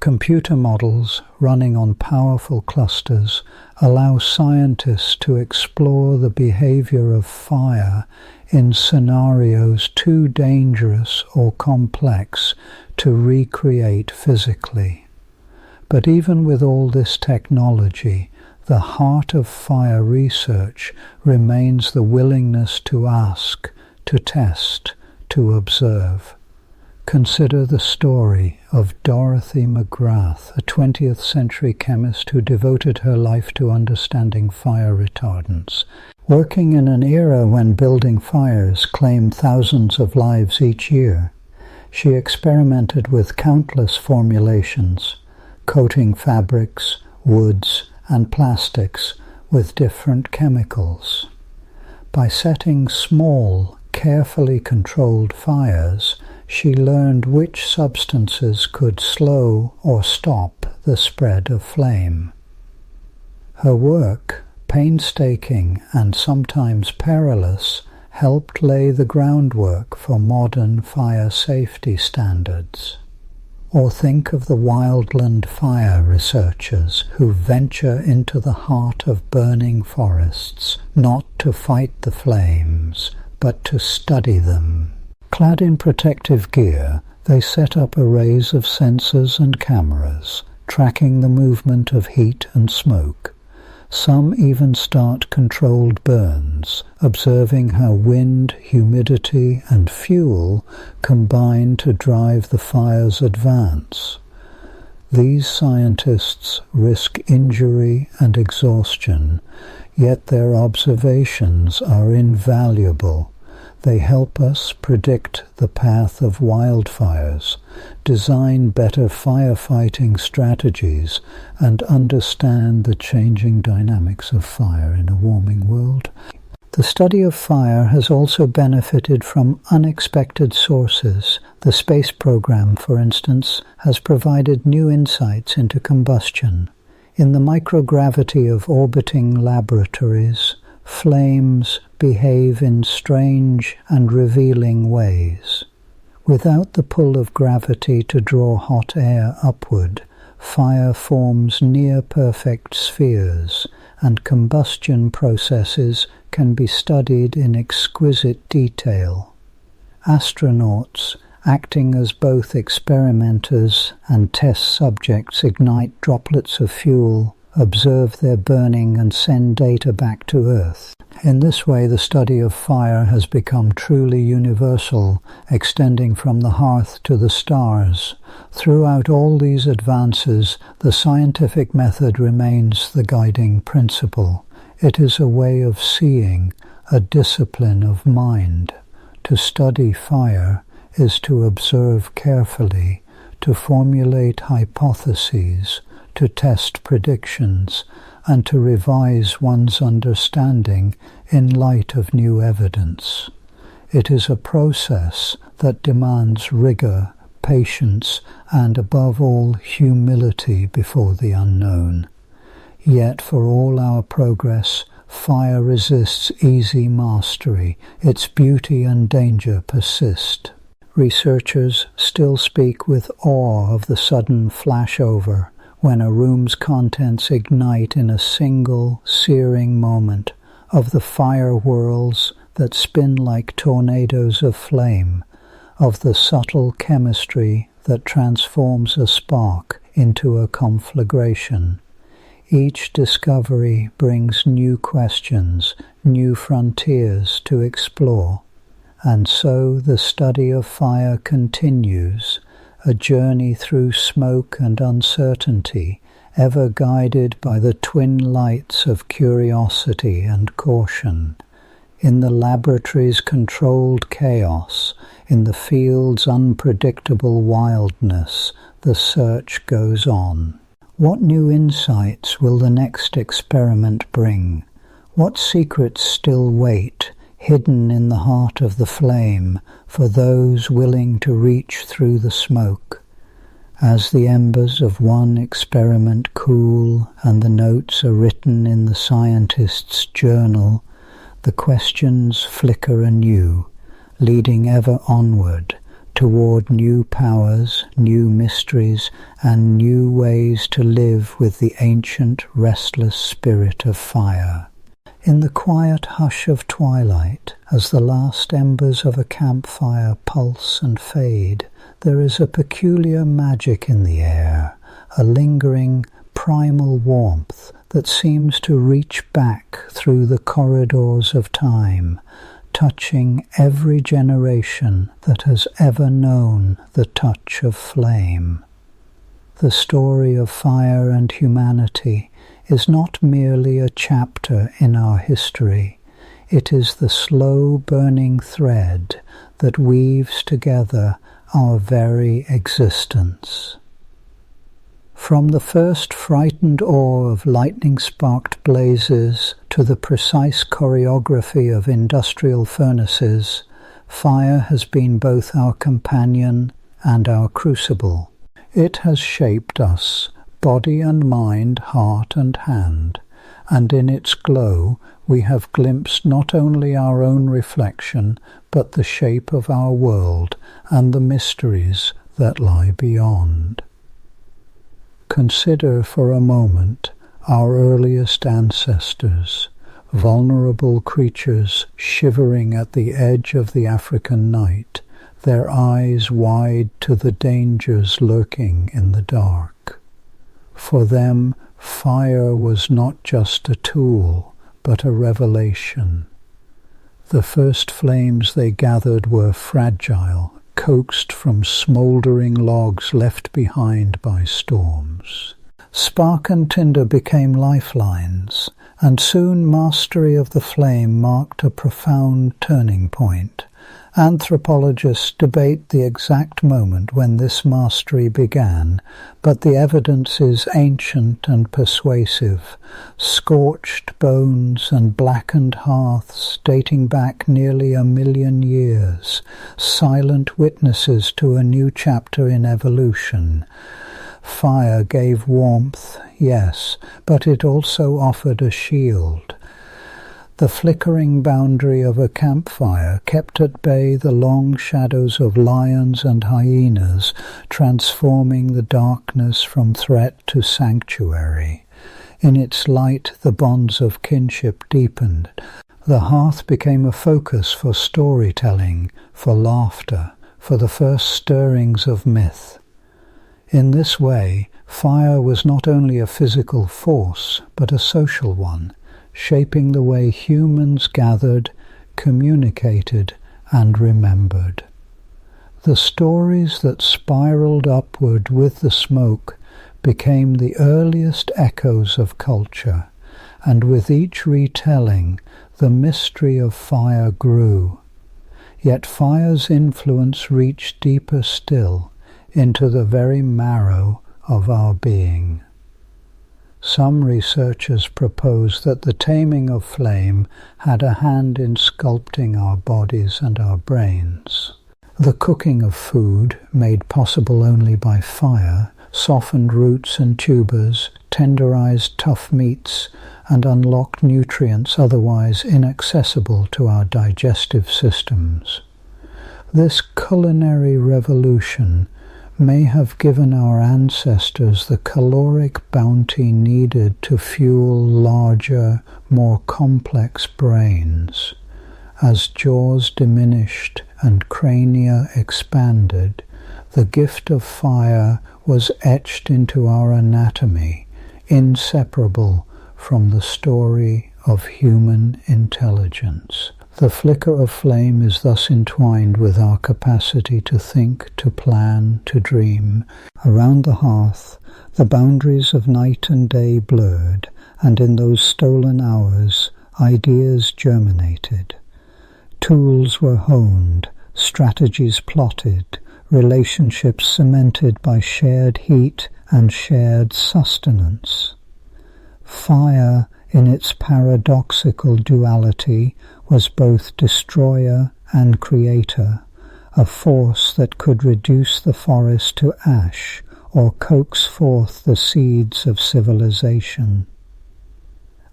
Computer models running on powerful clusters allow scientists to explore the behavior of fire in scenarios too dangerous or complex to recreate physically. But even with all this technology, the heart of fire research remains the willingness to ask, to test, to observe. Consider the story of Dorothy McGrath, a 20th century chemist who devoted her life to understanding fire retardants. Working in an era when building fires claimed thousands of lives each year, she experimented with countless formulations, coating fabrics, woods, and plastics with different chemicals. By setting small, carefully controlled fires, she learned which substances could slow or stop the spread of flame. Her work, painstaking and sometimes perilous, helped lay the groundwork for modern fire safety standards. Or think of the wildland fire researchers who venture into the heart of burning forests, not to fight the flames, but to study them. Clad in protective gear, they set up arrays of sensors and cameras, tracking the movement of heat and smoke. Some even start controlled burns, observing how wind, humidity, and fuel combine to drive the fire's advance. These scientists risk injury and exhaustion, yet their observations are invaluable. They help us predict the path of wildfires, design better firefighting strategies, and understand the changing dynamics of fire in a warming world. The study of fire has also benefited from unexpected sources. The space program, for instance, has provided new insights into combustion. In the microgravity of orbiting laboratories, flames behave in strange and revealing ways. Without the pull of gravity to draw hot air upward, fire forms near-perfect spheres, and combustion processes can be studied in exquisite detail. Astronauts, acting as both experimenters and test subjects, ignite droplets of fuel, observe their burning, and send data back to Earth. In this way, the study of fire has become truly universal, extending from the hearth to the stars. Throughout all these advances, the scientific method remains the guiding principle. It is a way of seeing, a discipline of mind. To study fire is to observe carefully, to formulate hypotheses, to test predictions, and to revise one's understanding in light of new evidence. It is a process that demands rigor, patience, and above all humility before the unknown. Yet for all our progress, fire resists easy mastery. Its beauty and danger persist. Researchers still speak with awe of the sudden flashover, when a room's contents ignite in a single, searing moment, of the fire whirls that spin like tornadoes of flame, of the subtle chemistry that transforms a spark into a conflagration. Each discovery brings new questions, new frontiers to explore. And so the study of fire continues, a journey through smoke and uncertainty, ever guided by the twin lights of curiosity and caution. In the laboratory's controlled chaos, in the field's unpredictable wildness, the search goes on. What new insights will the next experiment bring? What secrets still wait, hidden in the heart of the flame, for those willing to reach through the smoke? As the embers of one experiment cool and the notes are written in the scientist's journal, the questions flicker anew, leading ever onward toward new powers, new mysteries, and new ways to live with the ancient restless spirit of fire. In the quiet hush of twilight, as the last embers of a campfire pulse and fade, there is a peculiar magic in the air, a lingering, primal warmth that seems to reach back through the corridors of time, touching every generation that has ever known the touch of flame. The story of fire and humanity is not merely a chapter in our history. It is the slow burning thread that weaves together our very existence. From the first frightened awe of lightning-sparked blazes to the precise choreography of industrial furnaces, fire has been both our companion and our crucible. It has shaped us, body and mind, heart and hand, and in its glow we have glimpsed not only our own reflection, but the shape of our world and the mysteries that lie beyond. Consider for a moment our earliest ancestors, vulnerable creatures shivering at the edge of the African night, their eyes wide to the dangers lurking in the dark. For them, Fire was not just a tool, but a revelation. The first flames they gathered were fragile, coaxed from smouldering logs left behind by storms. Spark and tinder became lifelines, and soon mastery of the flame marked a profound turning point. Anthropologists debate the exact moment when this mastery began, but the evidence is ancient and persuasive. Scorched bones and blackened hearths dating back nearly 1,000,000 years, silent witnesses to a new chapter in evolution. Fire gave warmth, yes, but it also offered a shield. The flickering boundary of a campfire kept at bay the long shadows of lions and hyenas, transforming the darkness from threat to sanctuary. In its light, the bonds of kinship deepened. The hearth became a focus for storytelling, for laughter, for the first stirrings of myth. In this way, fire was not only a physical force, but a social one, shaping the way humans gathered, communicated, and remembered. The stories that spiraled upward with the smoke became the earliest echoes of culture, and with each retelling, the mystery of fire grew. Yet fire's influence reached deeper still, into the very marrow of our being. Some researchers propose that the taming of flame had a hand in sculpting our bodies and our brains. The cooking of food, made possible only by fire, softened roots and tubers, tenderized tough meats, and unlocked nutrients otherwise inaccessible to our digestive systems. This culinary revolution may have given our ancestors the caloric bounty needed to fuel larger, more complex brains. As jaws diminished and crania expanded, the gift of fire was etched into our anatomy, inseparable from the story of human intelligence. The flicker of flame is thus entwined with our capacity to think, to plan, to dream. Around the hearth, the boundaries of night and day blurred, and in those stolen hours, ideas germinated. Tools were honed, strategies plotted, relationships cemented by shared heat and shared sustenance. Fire, in its paradoxical duality, was both destroyer and creator, a force that could reduce the forest to ash or coax forth the seeds of civilization.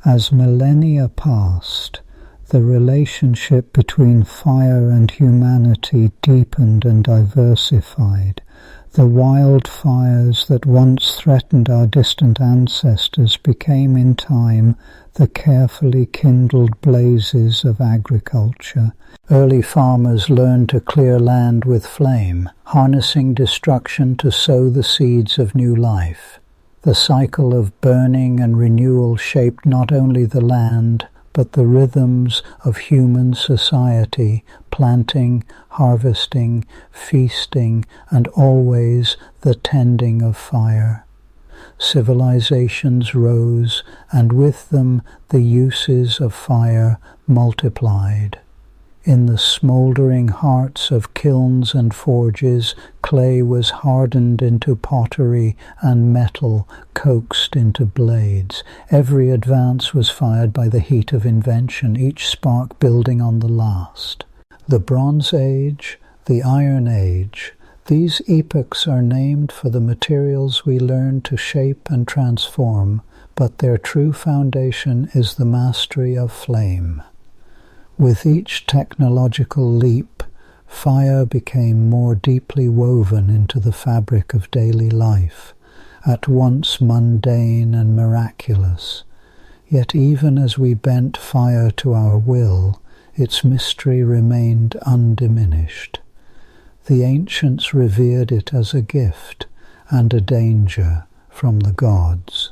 As millennia passed, the relationship between fire and humanity deepened and diversified. The wildfires that once threatened our distant ancestors became in time the carefully kindled blazes of agriculture. Early farmers learned to clear land with flame, harnessing destruction to sow the seeds of new life. The cycle of burning and renewal shaped not only the land, but the rhythms of human society, planting, harvesting, feasting, and always the tending of fire. Civilizations rose, and with them the uses of fire multiplied. In the smouldering hearts of kilns and forges, clay was hardened into pottery and metal coaxed into blades. Every advance was fired by the heat of invention, each spark building on the last. The Bronze Age, the Iron Age, these epochs are named for the materials we learn to shape and transform, but their true foundation is the mastery of flame. With each technological leap, fire became more deeply woven into the fabric of daily life, at once mundane and miraculous. Yet even as we bent fire to our will, its mystery remained undiminished. The ancients revered it as a gift and a danger from the gods.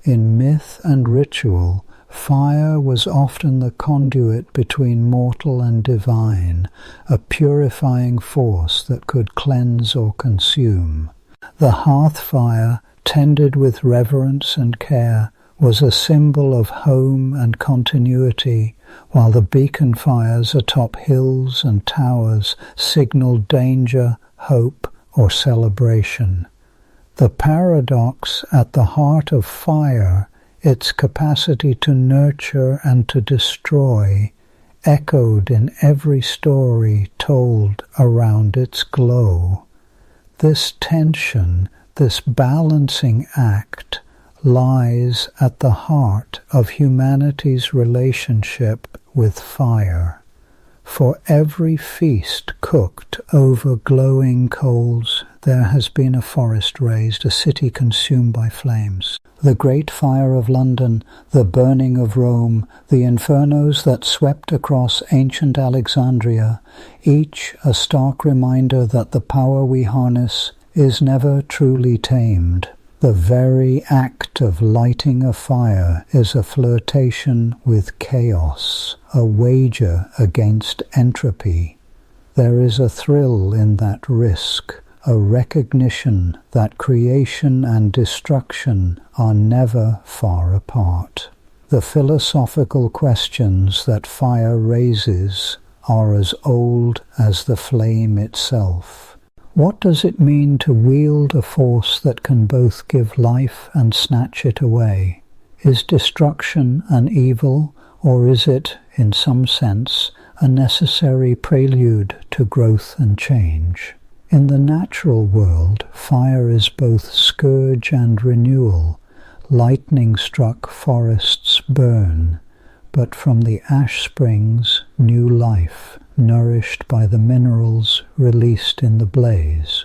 In myth and ritual, fire was often the conduit between mortal and divine, a purifying force that could cleanse or consume. The hearth fire, tended with reverence and care, was a symbol of home and continuity, while the beacon fires atop hills and towers signaled danger, hope, or celebration. The paradox at the heart of fire, its capacity to nurture and to destroy, echoed in every story told around its glow. This tension, this balancing act, lies at the heart of humanity's relationship with fire. For every feast cooked over glowing coals, there has been a forest razed, a city consumed by flames. The Great Fire of London, the burning of Rome, the infernos that swept across ancient Alexandria, each a stark reminder that the power we harness is never truly tamed. The very act of lighting a fire is a flirtation with chaos, a wager against entropy. There is a thrill in that risk, a recognition that creation and destruction are never far apart. The philosophical questions that fire raises are as old as the flame itself. What does it mean to wield a force that can both give life and snatch it away? Is destruction an evil, or is it, in some sense, a necessary prelude to growth and change? In the natural world, fire is both scourge and renewal. Lightning-struck forests burn, but from the ash springs new life, nourished by the minerals released in the blaze.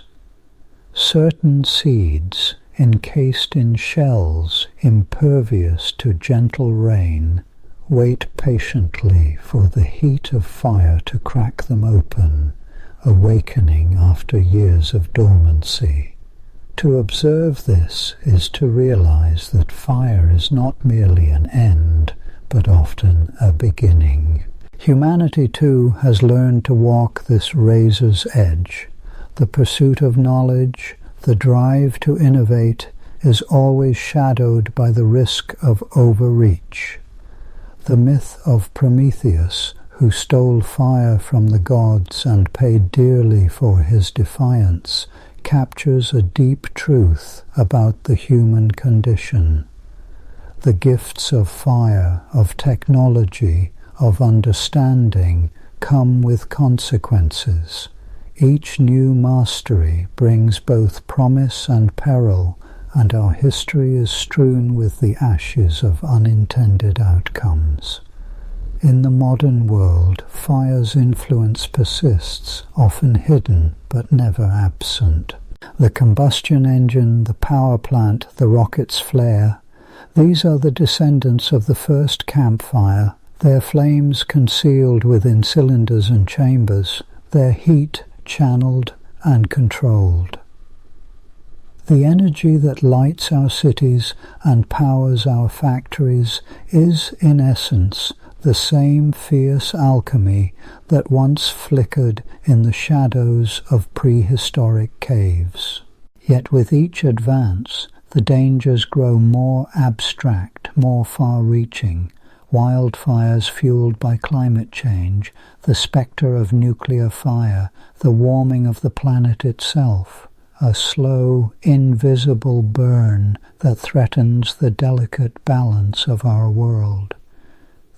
Certain seeds, encased in shells impervious to gentle rain, wait patiently for the heat of fire to crack them open, awakening after years of dormancy. To observe this is to realize that fire is not merely an end, but often a beginning. Humanity, too, has learned to walk this razor's edge. The pursuit of knowledge, the drive to innovate, is always shadowed by the risk of overreach. The myth of Prometheus, who stole fire from the gods and paid dearly for his defiance, captures a deep truth about the human condition. The gifts of fire, of technology, of understanding come with consequences. Each new mastery brings both promise and peril, and our history is strewn with the ashes of unintended outcomes. In the modern world, fire's influence persists, often hidden but never absent. The combustion engine, the power plant, the rocket's flare, these are the descendants of the first campfire, their flames concealed within cylinders and chambers, their heat channeled and controlled. The energy that lights our cities and powers our factories is, in essence, the same fierce alchemy that once flickered in the shadows of prehistoric caves. Yet with each advance, the dangers grow more abstract, more far-reaching. Wildfires fueled by climate change, the spectre of nuclear fire, the warming of the planet itself, a slow, invisible burn that threatens the delicate balance of our world.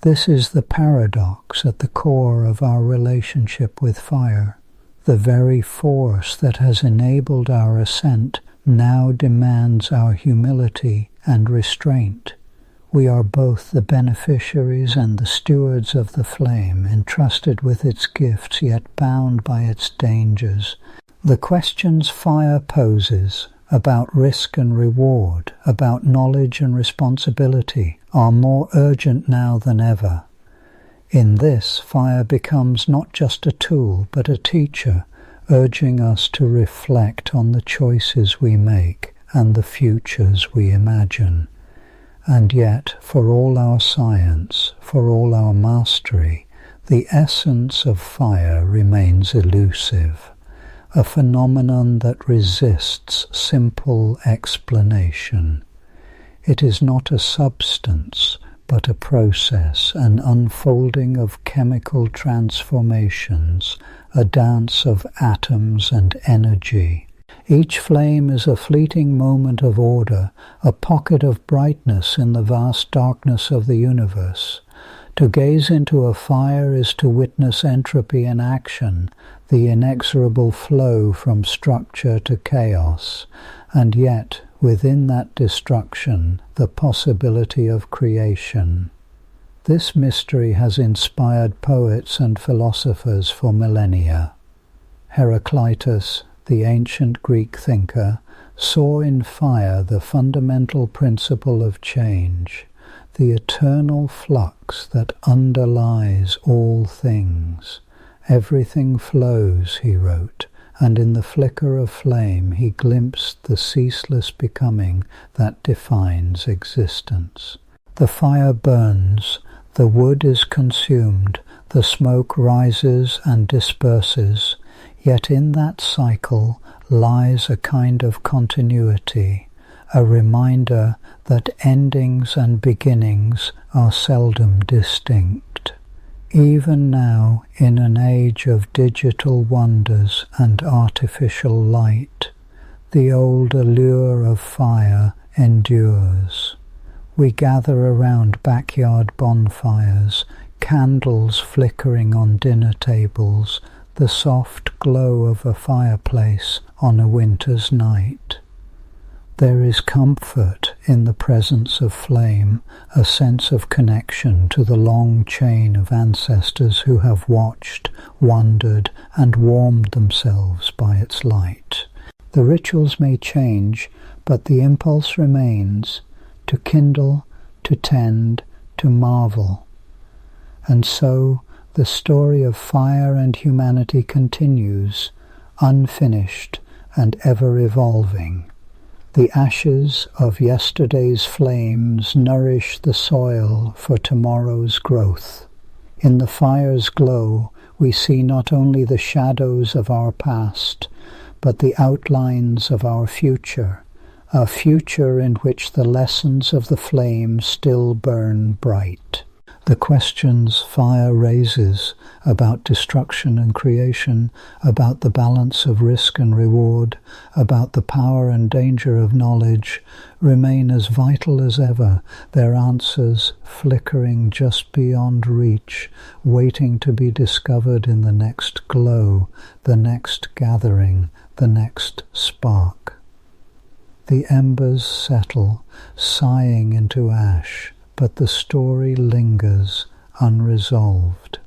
This is the paradox at the core of our relationship with fire. The very force that has enabled our ascent now demands our humility and restraint. We are both the beneficiaries and the stewards of the flame, entrusted with its gifts yet bound by its dangers. The questions fire poses about risk and reward, about knowledge and responsibility, are more urgent now than ever. In this, fire becomes not just a tool, but a teacher, urging us to reflect on the choices we make and the futures we imagine. And yet, for all our science, for all our mastery, the essence of fire remains elusive, a phenomenon that resists simple explanation. It is not a substance, but a process, an unfolding of chemical transformations, a dance of atoms and energy. Each flame is a fleeting moment of order, a pocket of brightness in the vast darkness of the universe. To gaze into a fire is to witness entropy in action, the inexorable flow from structure to chaos, and yet, within that destruction, the possibility of creation. This mystery has inspired poets and philosophers for millennia. Heraclitus, the ancient Greek thinker, saw in fire the fundamental principle of change, the eternal flux that underlies all things. Everything flows, he wrote, and in the flicker of flame he glimpsed the ceaseless becoming that defines existence. The fire burns, the wood is consumed, the smoke rises and disperses, yet in that cycle lies a kind of continuity, a reminder that endings and beginnings are seldom distinct. Even now, in an age of digital wonders and artificial light, the old allure of fire endures. We gather around backyard bonfires, candles flickering on dinner tables, the soft glow of a fireplace on a winter's night. There is comfort in the presence of flame, a sense of connection to the long chain of ancestors who have watched, wondered, and warmed themselves by its light. The rituals may change, but the impulse remains, to kindle, to tend, to marvel. And so the story of fire and humanity continues, unfinished and ever evolving. The ashes of yesterday's flames nourish the soil for tomorrow's growth. In the fire's glow, we see not only the shadows of our past, but the outlines of our future, a future in which the lessons of the flame still burn bright. The questions fire raises about destruction and creation, about the balance of risk and reward, about the power and danger of knowledge, remain as vital as ever, their answers flickering just beyond reach, waiting to be discovered in the next glow, the next gathering, the next spark. The embers settle, sighing into ash, but the story lingers unresolved.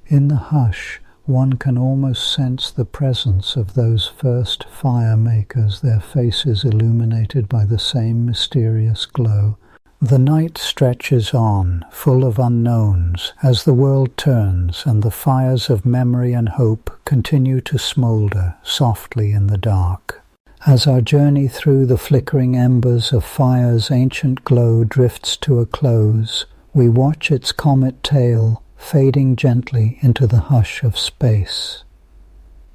In the hush, one can almost sense the presence of those first fire makers, their faces illuminated by the same mysterious glow. The night stretches on, full of unknowns, as the world turns and the fires of memory and hope continue to smoulder softly in the dark. As our journey through the flickering embers of fire's ancient glow drifts to a close, we watch its comet tail fading gently into the hush of space.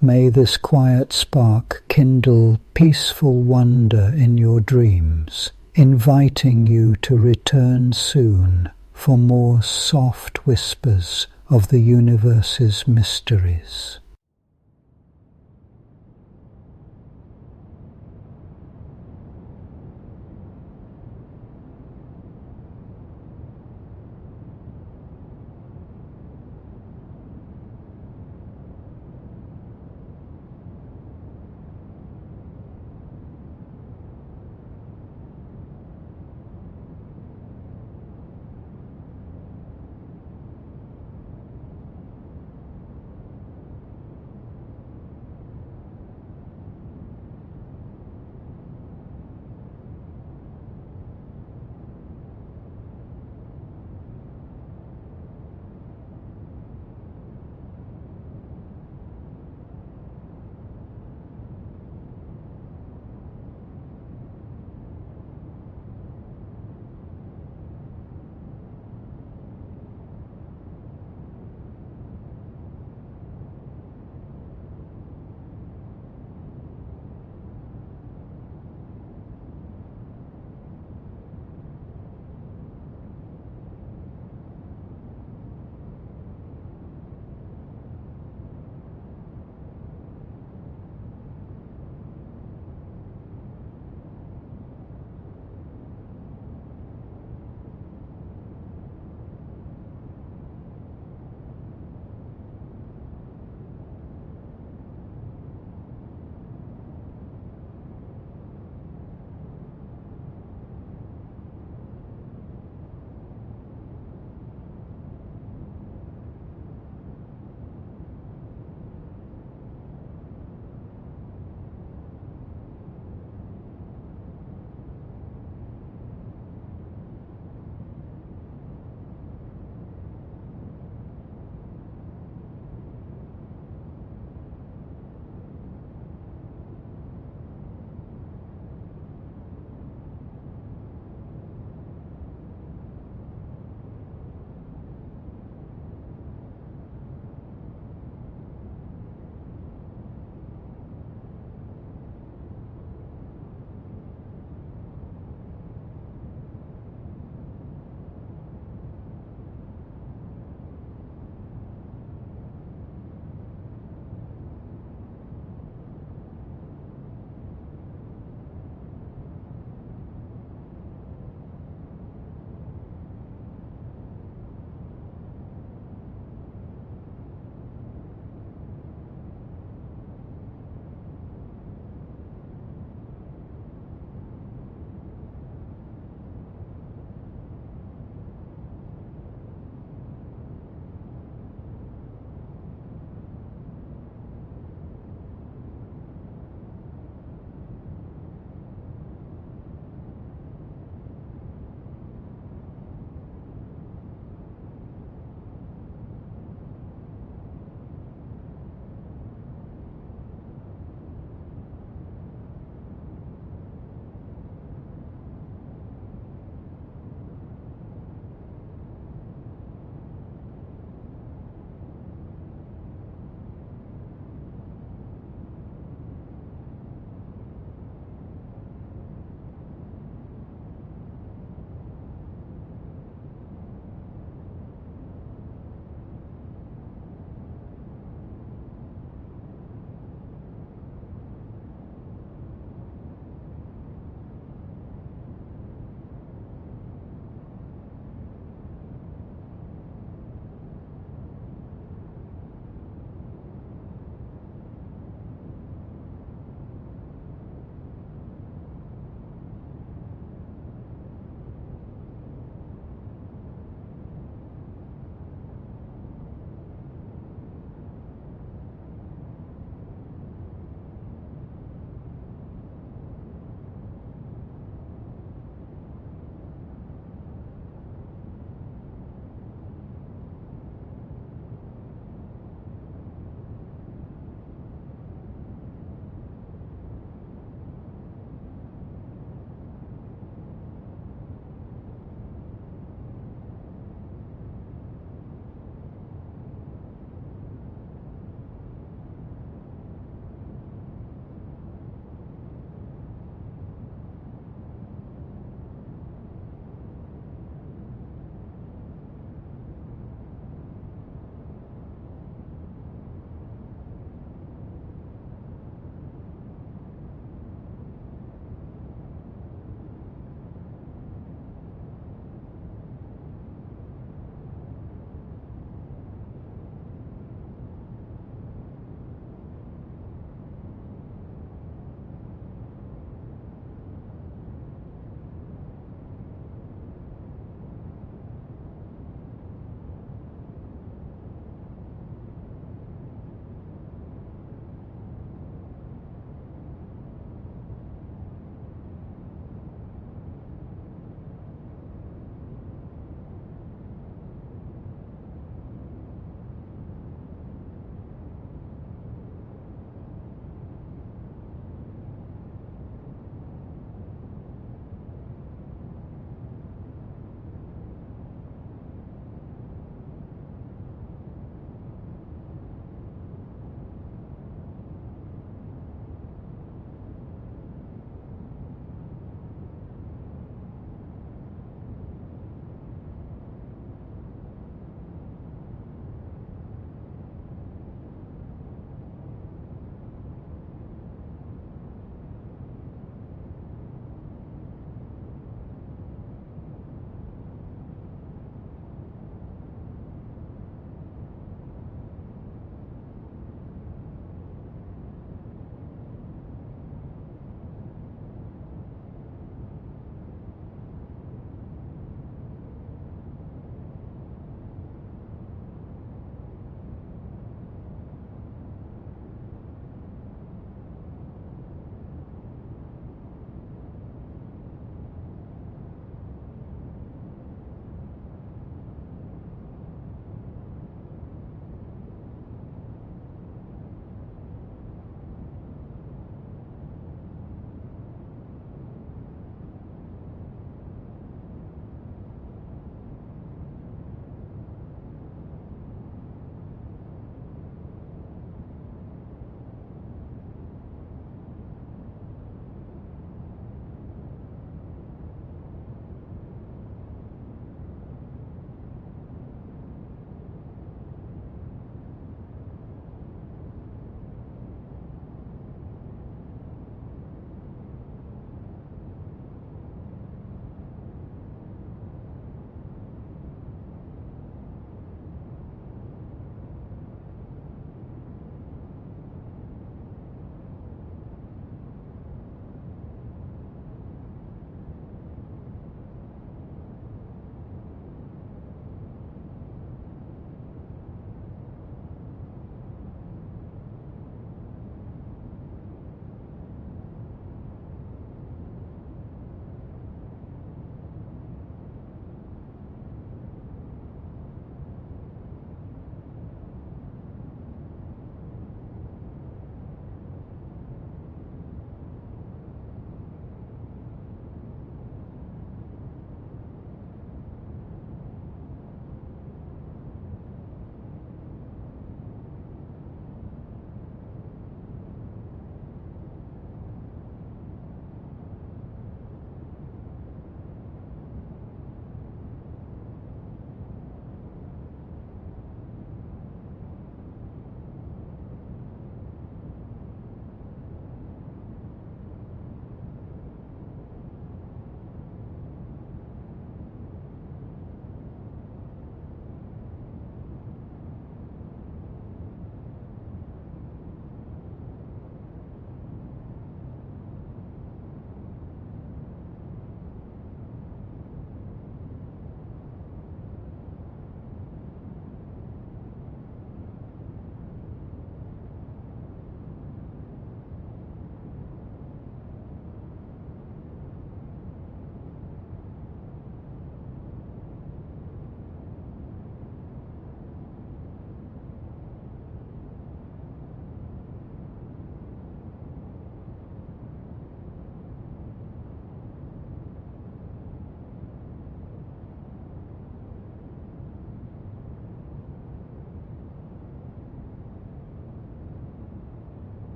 May this quiet spark kindle peaceful wonder in your dreams, inviting you to return soon for more soft whispers of the universe's mysteries.